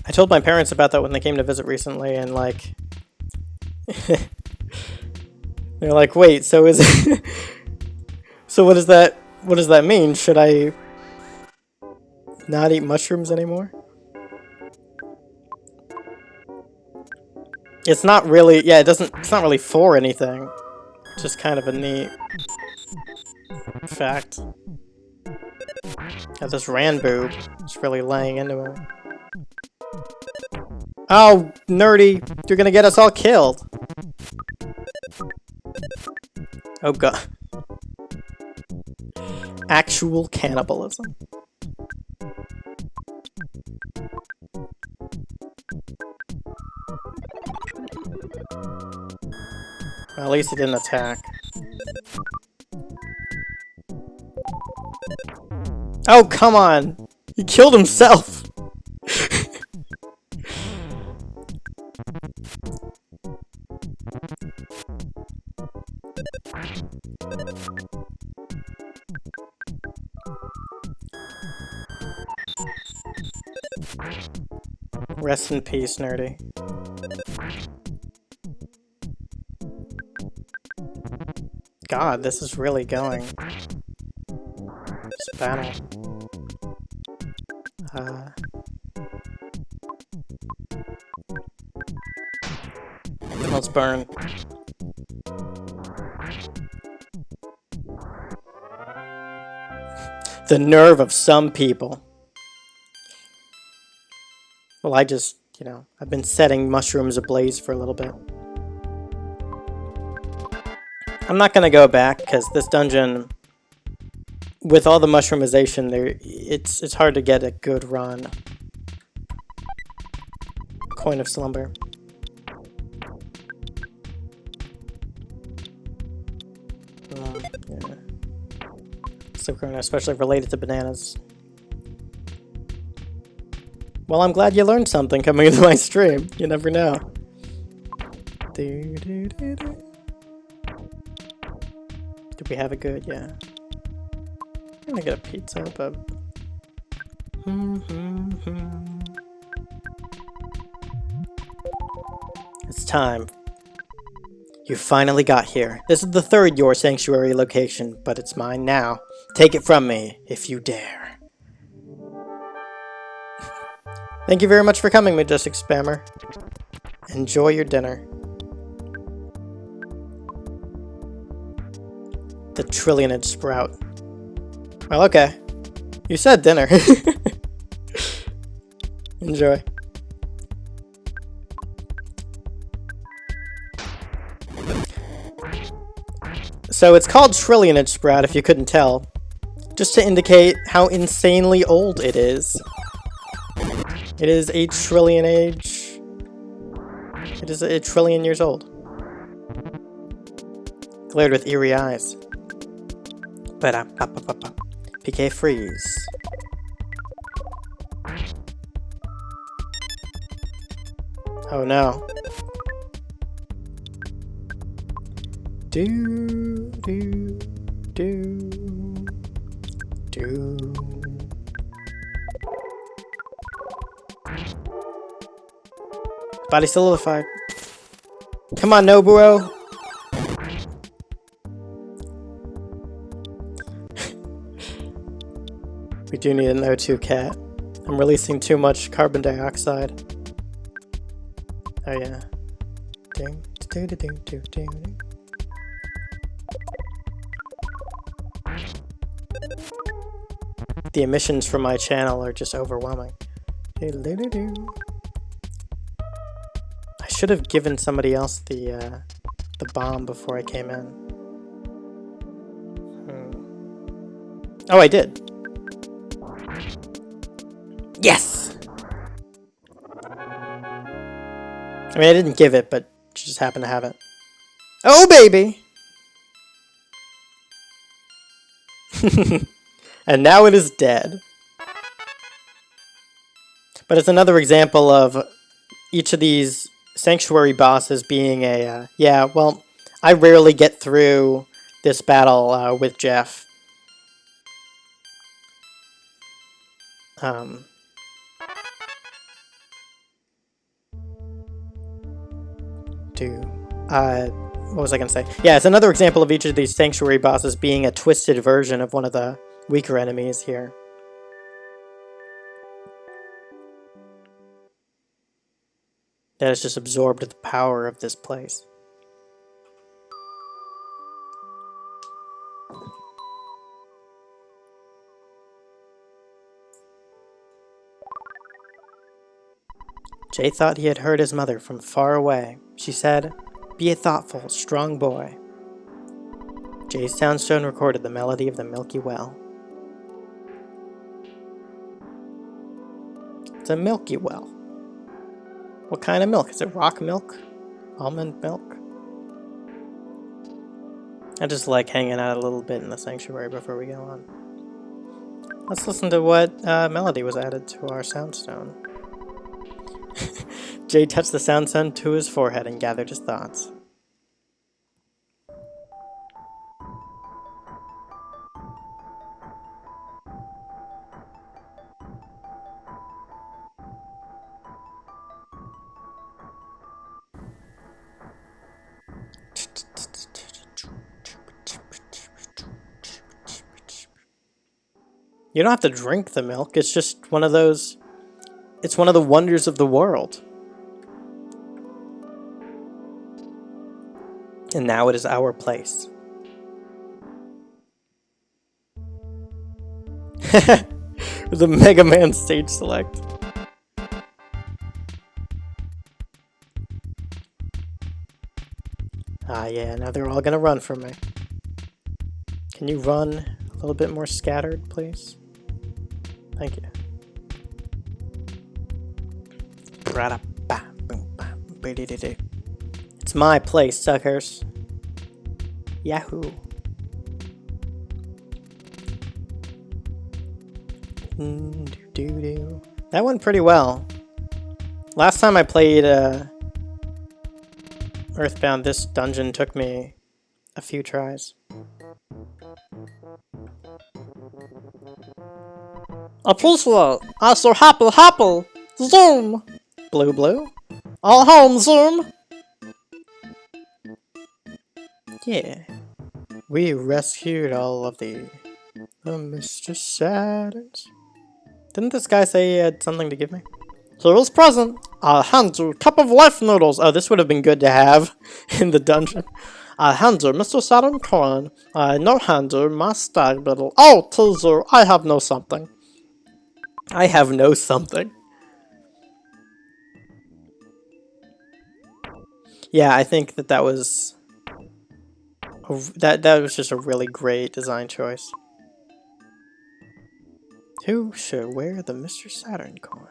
I told my parents about that when they came to visit recently, and like... They're like, wait, so is it... So what does that mean? Should I not eat mushrooms anymore? It's not really, yeah, it's not really for anything. It's just kind of a neat fact. Got this Ranboob. It's really laying into him. Oh, nerdy! You're gonna get us all killed! Oh god. Actual cannibalism. Well, at least he didn't attack. Oh, come on! He killed himself! Rest in peace, nerdy. God, this is really going. This battle. Let's burn. The nerve of some people. Well, I just, you know, I've been setting mushrooms ablaze for a little bit. I'm not gonna go back, because this dungeon, with all the mushroomization, it's hard to get a good run. Coin of Slumber. Yeah. Silkroon, especially related to bananas. Well, I'm glad you learned something coming into my stream. You never know. Did we have a good? Yeah. I'm gonna get a pizza, but... It's time. You finally got here. This is the third Your Sanctuary location, but it's mine now. Take it from me, if you dare. Thank you very much for coming, Majestic Spammer. Enjoy your dinner. The Trillionage Sprout. Well, okay. You said dinner. Enjoy. So it's called Trillionage Sprout, if you couldn't tell. Just to indicate how insanely old it is. It is a trillion age. It is a trillion years old. Glared with eerie eyes. PK freeze. Oh no. Do, do, do, do. Body solidified. Come on, Nobuo. We do need an O2 cat. I'm releasing too much carbon dioxide. Oh yeah. Ding, ding, ding, ding, ding, ding. The emissions from my channel are just overwhelming. I should have given somebody else the bomb before I came in. Oh, I did. Yes! I mean, I didn't give it, but she just happened to have it. Oh, baby! And now it is dead. But it's another example of each of these sanctuary bosses being a... yeah, well, I rarely get through this battle with Jeff. What was I gonna say? Yeah, it's another example of each of these sanctuary bosses being a twisted version of one of the weaker enemies here. That has just absorbed the power of this place. Jay thought he had heard his mother from far away. She said, "Be a thoughtful, strong boy." Jay's soundstone recorded the melody of the Milky Well. It's a Milky Well. What kind of milk? Is it rock milk? Almond milk? I just like hanging out a little bit in the sanctuary before we go on. Let's listen to what melody was added to our soundstone. Jay touched the soundstone to his forehead and gathered his thoughts. You don't have to drink the milk, it's just one of those... It's one of the wonders of the world. And now it is our place. The Mega Man stage select. Ah yeah, now they're all gonna run from me. Can you run a little bit more scattered, please? Thank you. It's my place, suckers. Yahoo. That went pretty well. Last time I played EarthBound, this dungeon took me a few tries. Appreciate. I so happy. Zoom. Blue. All home, Zoom. Yeah. We rescued all of the Mr. Saturns. Didn't this guy say he had something to give me? Here is present. I'll hand you a cup of life noodles. Oh, this would have been good to have in the dungeon. I hand you Mr. Saturn coin. I no hand you my stag beetle. Oh, teaser, I have no something. I have no something. Yeah, I think that was... That was just a really great design choice. Who should wear the Mr. Saturn coin?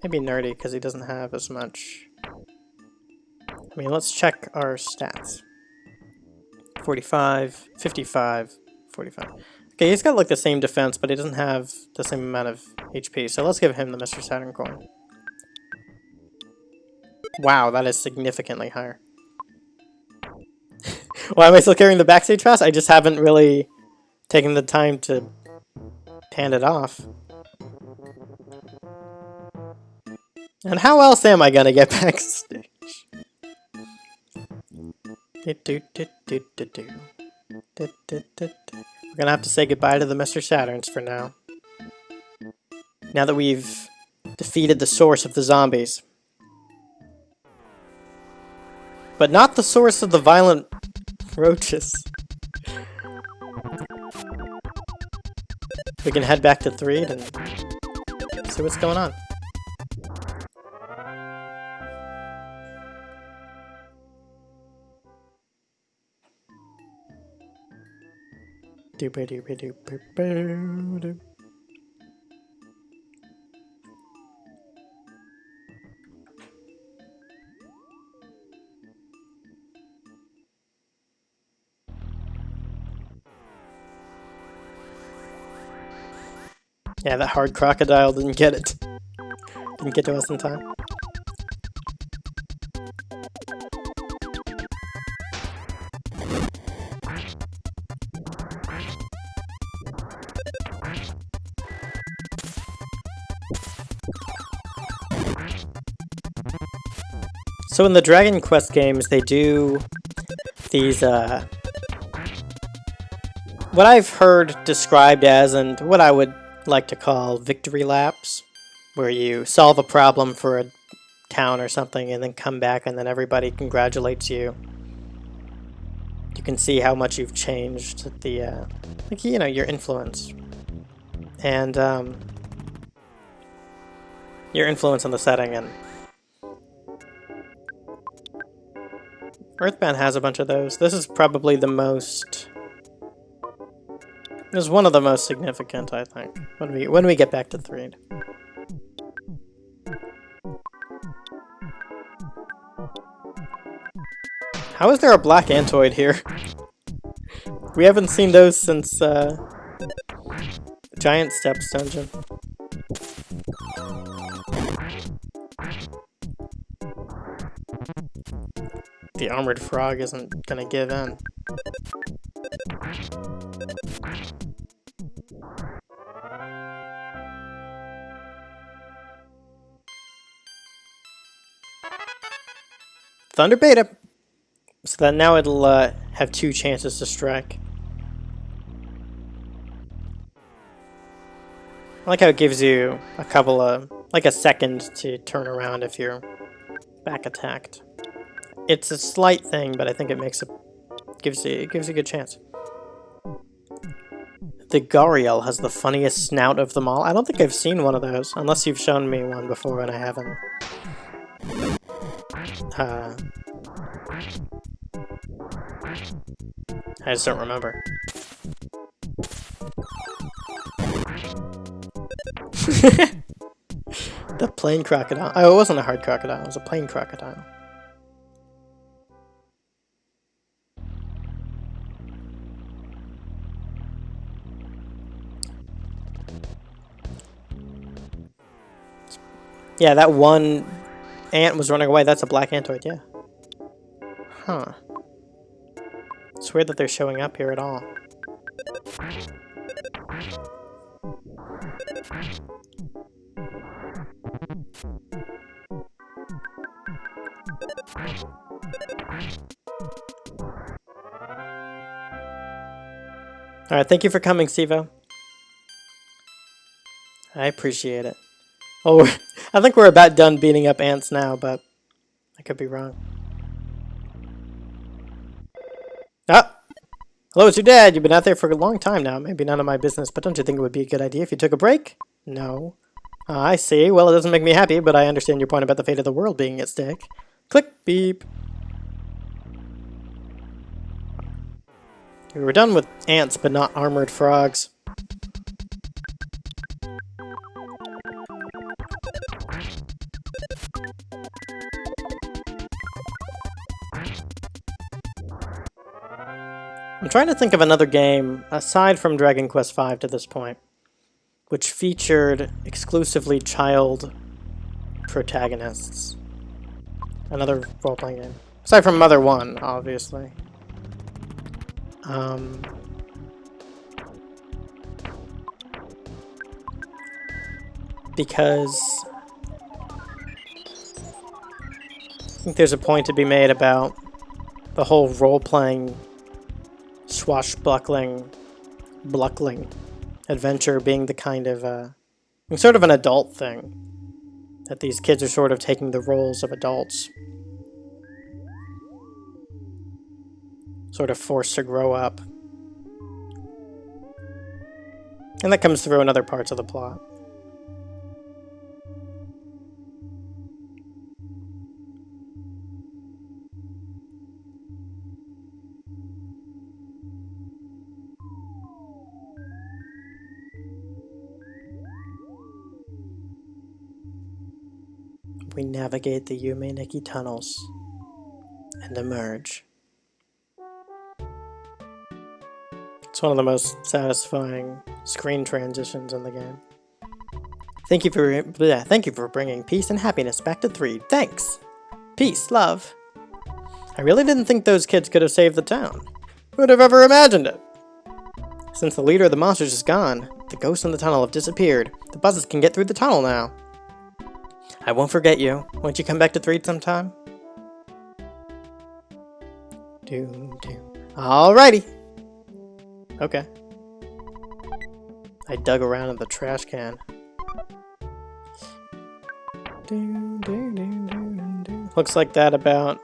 Maybe Nerdy, because he doesn't have as much... I mean, let's check our stats. 45, 55, 45. Okay, he's got like the same defense, but he doesn't have the same amount of HP, so let's give him the Mr. Saturn coin. Wow, that is significantly higher. Why am I still carrying the backstage pass? I just haven't really taken the time to hand it off. And how else am I gonna get backstage? We're gonna have to say goodbye to the Mr. Saturns for now. Now that we've defeated the source of the zombies. But not the source of the violent roaches. We can head back to Threed and see what's going on. Yeah, that hard crocodile didn't get it. Didn't get to us in time. So in the Dragon Quest games, they do these, what I've heard described as, and what I would like to call victory laps, where you solve a problem for a town or something and then come back and then everybody congratulates you. You can see how much you've changed the, like, you know, your influence. And, your influence on the setting, and EarthBound has a bunch of those. This is probably the most... This is one of the most significant, I think, when we get back to Threed. How is there a black Antoid here? We haven't seen those since, Giant Steps dungeon. The armored frog isn't gonna give in. Thunder Beta! So that now it'll have 2 chances to strike. I like how it gives you a couple of, like a second to turn around if you're back attacked. It's a slight thing, but I think it makes it gives you a good chance. The Gariel has the funniest snout of them all. I don't think I've seen one of those, unless you've shown me one before and I haven't. I just don't remember. The plain crocodile. Oh, it wasn't a hard crocodile, it was a plain crocodile. Yeah, that one ant was running away. That's a black Antoid, yeah. Huh. It's weird that they're showing up here at all. Alright, thank you for coming, Sivo. I appreciate it. Oh, I think we're about done beating up ants now, but I could be wrong. Ah! Hello, it's your dad. You've been out there for a long time now. Maybe none of my business, but don't you think it would be a good idea if you took a break? No. I see. Well, it doesn't make me happy, but I understand your point about the fate of the world being at stake. Click, beep. We were done with ants, but not armored frogs. I'm trying to think of another game, aside from Dragon Quest V to this point, which featured exclusively child protagonists. Another role-playing game. Aside from Mother 1, obviously. Um, because I think there's a point to be made about the whole role-playing, swashbuckling, adventure being the kind of, sort of an adult thing. That these kids are sort of taking the roles of adults. Sort of forced to grow up. And that comes through in other parts of the plot. We navigate the Yume Nikki tunnels and emerge. It's one of the most satisfying screen transitions in the game. Thank you for bringing peace and happiness back to 3. Thanks! Peace, love. I really didn't think those kids could have saved the town. Who would have ever imagined it? Since the leader of the monsters is gone, the ghosts in the tunnel have disappeared. The buses can get through the tunnel now. I won't forget you. Won't you come back to 3 sometime? Alrighty. Okay. I dug around in the trash can. Looks like that about...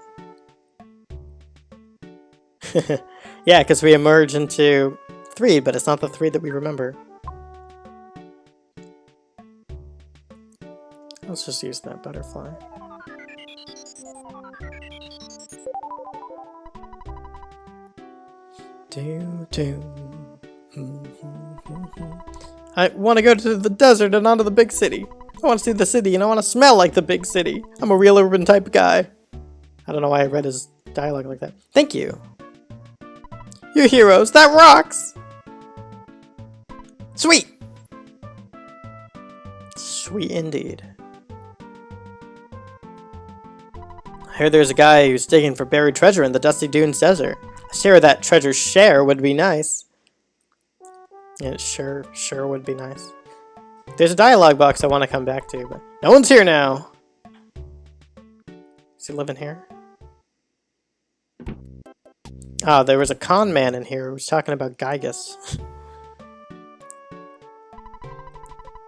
yeah, because we emerge into 3, but it's not the 3 that we remember. Let's just use that butterfly. I want to go to the desert and not to the big city. I want to see the city and I want to smell like the big city. I'm a real urban type guy. I don't know why I read his dialogue like that. Thank you. You're heroes. That rocks. Sweet. Sweet indeed. I heard there's a guy who's digging for buried treasure in the Dusty Dunes desert. A share of that treasure's share would be nice. Yeah, sure would be nice. There's a dialogue box I want to come back to, but no one's here now. Is he living here? Oh, there was a con man in here who was talking about Gygus.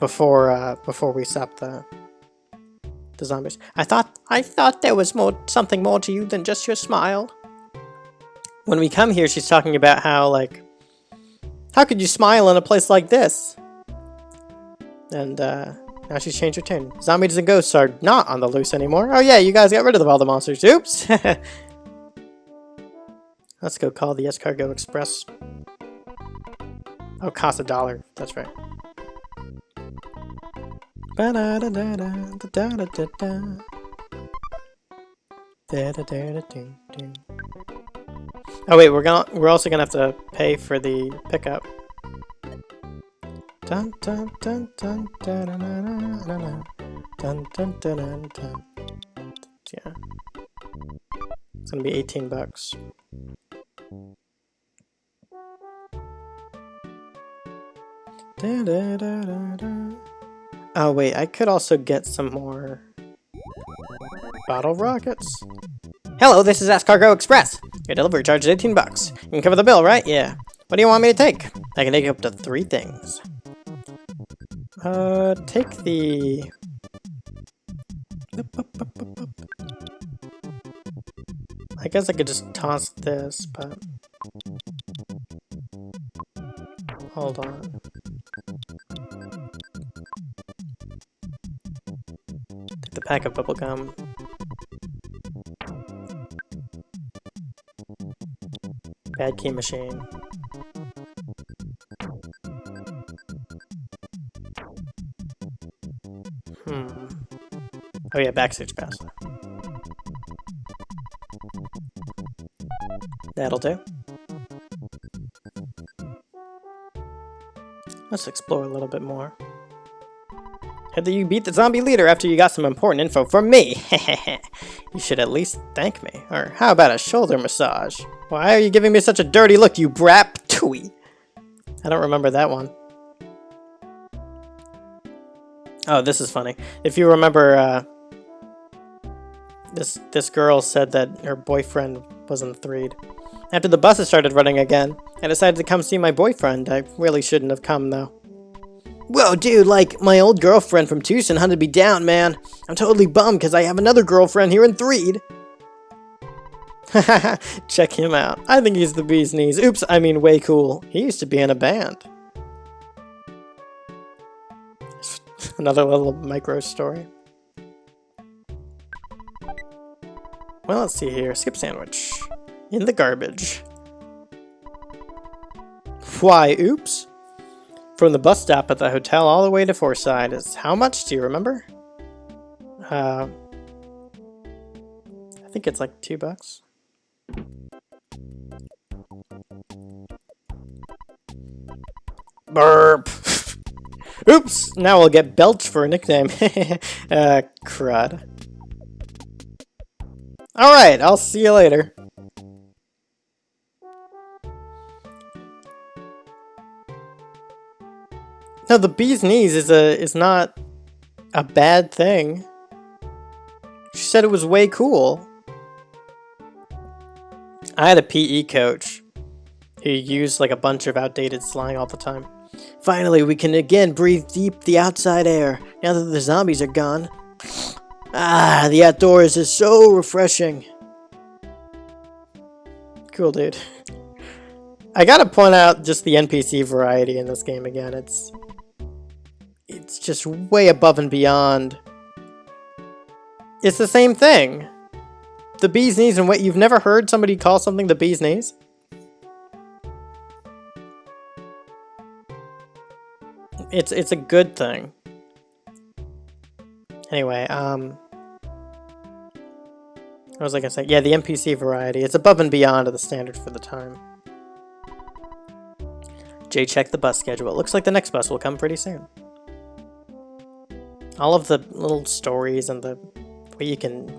before we stopped the zombies. I thought there was something more to you than just your smile. When we come here, she's talking about how, like, how could you smile in a place like this? And now she's changed her tune. Zombies and ghosts are not on the loose anymore. Oh yeah, you guys got rid of all the monsters. Oops. Let's go call the Escargot Express. Oh, cost $1. That's right. Oh wait, we're also gonna have to pay for the pickup. Dun dun dun dun dun dun dun dun dun dun dun. Yeah, it's gonna be $18. Oh wait, I could also get some more bottle rockets. Hello, this is Escargot Express. Your delivery charge is $18. You can cover the bill, right? Yeah. What do you want me to take? I can take up to 3 things. Take the... I guess I could just toss this, but... Hold on. Take the pack of bubblegum. Bad key machine. Oh yeah, backstage pass. That'll do. Let's explore a little bit more. Heard that you beat the zombie leader after you got some important info from me. You should at least thank me. Or how about a shoulder massage? Why are you giving me such a dirty look, you brat? Tooey. I don't remember that one. Oh, this is funny. If you remember, this girl said that her boyfriend wasn't threed. After the buses started running again, I decided to come see my boyfriend. I really shouldn't have come, though. Whoa, dude, like, my old girlfriend from Tucson hunted me down, man. I'm totally bummed because I have another girlfriend here in Threed. Hahaha, check him out. I think he's the bee's knees. Oops, I mean way cool. He used to be in a band. Another little micro story. Well, let's see here. Skip sandwich. In the garbage. Why, oops. From the bus stop at the hotel all the way to Forsyth is how much? Do you remember? I think it's like $2. Burp. Oops! Now we'll get Belch for a nickname. Crud. Alright, I'll see you later. No, the bee's knees is not a bad thing. She said it was way cool. I had a PE coach who used like a bunch of outdated slang all the time. Finally, we can again breathe deep the outside air now that the zombies are gone. Ah, the outdoors is so refreshing. Cool, dude. I gotta point out just the NPC variety in this game again. It's just way above and beyond. It's the same thing. The bee's knees, and what, you've never heard somebody call something the bee's knees? It's a good thing. Anyway, what was I gonna say? Yeah, the NPC variety. It's above and beyond of the standard for the time. Jay checked the bus schedule. It looks like the next bus will come pretty soon. All of the little stories and the way you can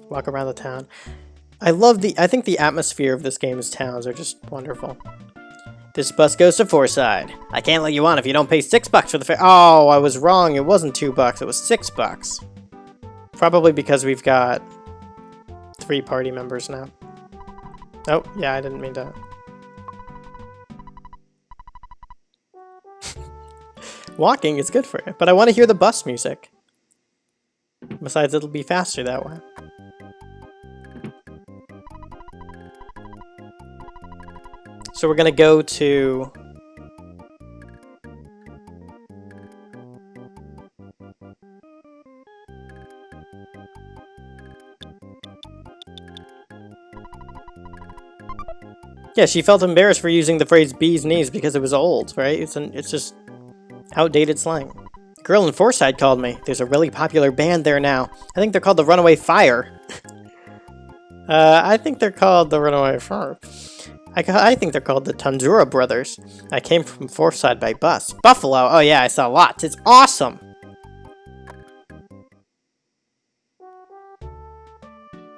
walk around the town. I think the atmosphere of this game's towns are just wonderful. This bus goes to Forsyth. I can't let you on if you don't pay $6 for the fare. Oh, I was wrong. It wasn't $2. It was $6. Probably because we've got 3 party members now. Oh, yeah, I didn't mean to. Walking is good for you, but I want to hear the bus music. Besides, it'll be faster that way. So we're gonna go to... Yeah, she felt embarrassed for using the phrase bee's knees because it was old, right? It's just outdated slang. A girl in Forsyth called me. There's a really popular band there now. I think they're called the Runaway Fire. I think they're called the Runaway Fire. I think they're called the Tanjura Brothers. I came from Forsyth by bus. Buffalo! Oh yeah, I saw lots. It's awesome!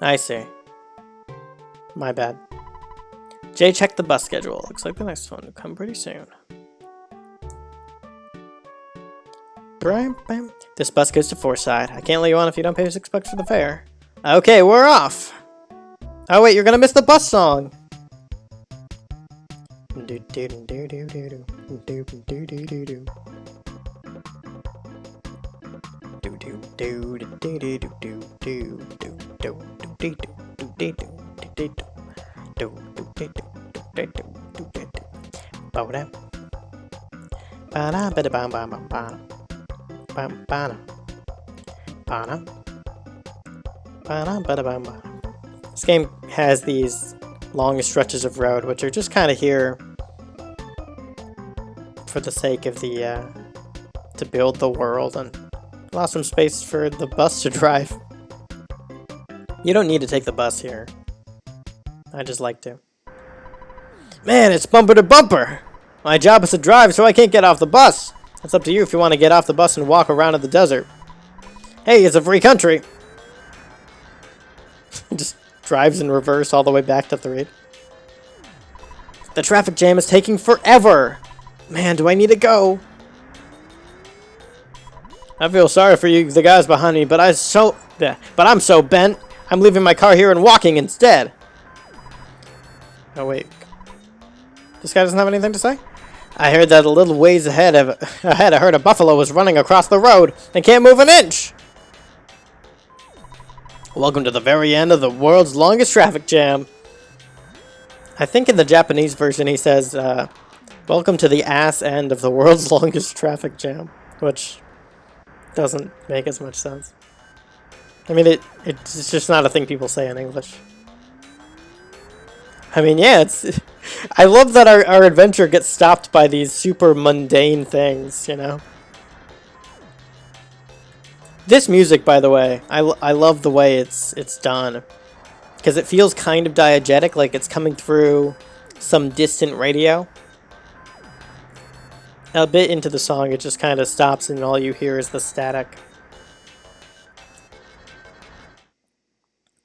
I see. My bad. Jay checked the bus schedule. Looks like the next one will come pretty soon. This bus goes to Forsyth. I can't let you on if you don't pay $6 for the fare. Okay, we're off! Oh wait, you're gonna miss the bus song! This game has these long stretches of road, which are just kind of here for the sake of the, to build the world and allow some space for the bus to drive. You don't need to take the bus here. I just like to. Man, it's bumper to bumper! My job is to drive, so I can't get off the bus! It's up to you if you want to get off the bus and walk around in the desert. Hey, it's a free country! Just drives in reverse all the way back to 3. The traffic jam is taking forever! Man, do I need to go? I feel sorry for you, the guys behind me, but I'm so bent. I'm leaving my car here and walking instead. Oh wait, this guy doesn't have anything to say. I heard that a little ways ahead, I heard a buffalo was running across the road and can't move an inch. Welcome to the very end of the world's longest traffic jam. I think in the Japanese version he says, welcome to the ass end of the world's longest traffic jam, which doesn't make as much sense. I mean, it's just not a thing people say in English. I mean, yeah, it's... I love that our adventure gets stopped by these super mundane things, you know? This music, by the way, I love the way it's done. Because it feels kind of diegetic, like it's coming through some distant radio. A bit into the song, it just kind of stops and all you hear is the static.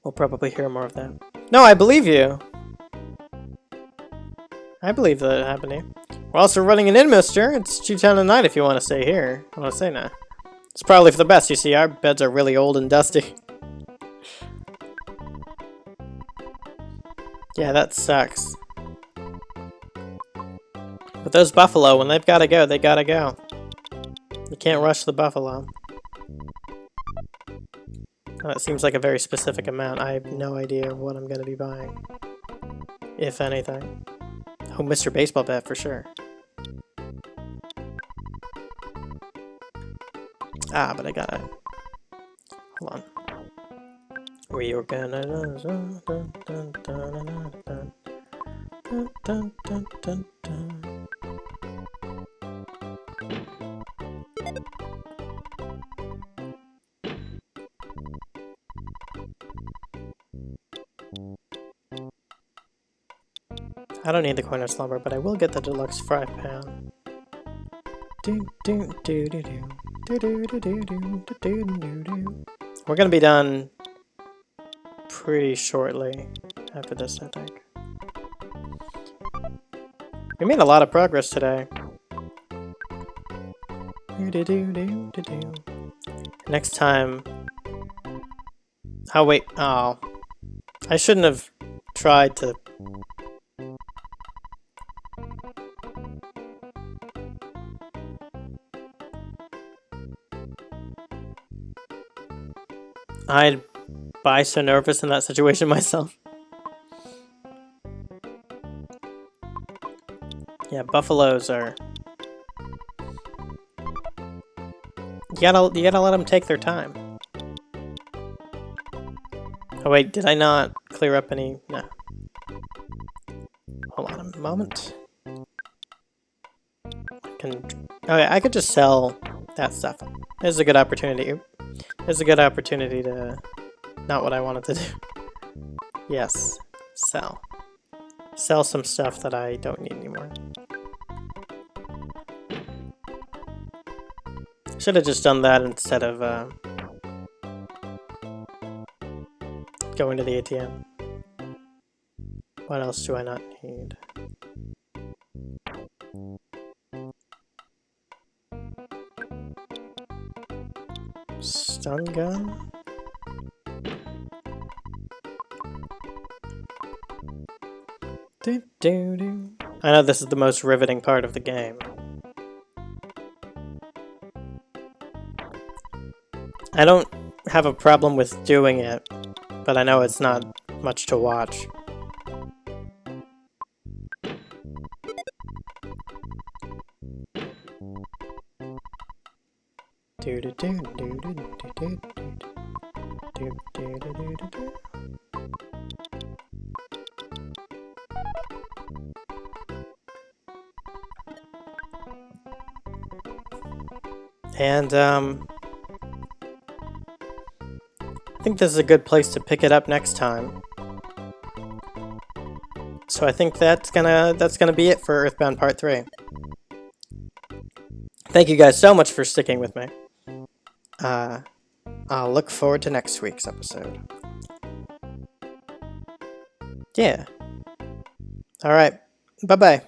We'll probably hear more of that. No, I believe you! I believe that it happened here. We're also running an inn, mister. It's 2:10 at night if you want to stay here. I want to say no. It's probably for the best, you see. Our beds are really old and dusty. Yeah, that sucks. But those buffalo, when they've got to go, they gotta go. You can't rush the buffalo. Oh, that seems like a very specific amount. I have no idea what I'm going to be buying. If anything. Oh, Mr. Baseball Bat for sure. Ah, but I gotta... Hold on. Reorganize... I don't need the corner slumber, but I will get the deluxe fry pan. We're gonna be done pretty shortly after this, I think. We made a lot of progress today. Next time... Oh, wait. Oh. I shouldn't have tried to... I'd be so nervous in that situation myself. Yeah, buffaloes are... You gotta let them take their time. Oh wait, did I not clear up any... No. Hold on a moment. Okay, I could just sell that stuff. This is a good opportunity. This is a good opportunity to... Not what I wanted to do. Yes. Sell. Sell some stuff that I don't need anymore. Should have just done that instead of going to the ATM. What else do I not need? Stun gun? I know this is the most riveting part of the game. I don't have a problem with doing it, but I know it's not much to watch. And, I think this is a good place to pick it up next time. So I think that's gonna be it for EarthBound Part 3. Thank you guys so much for sticking with me. I'll look forward to next week's episode. Yeah. All right. Bye bye.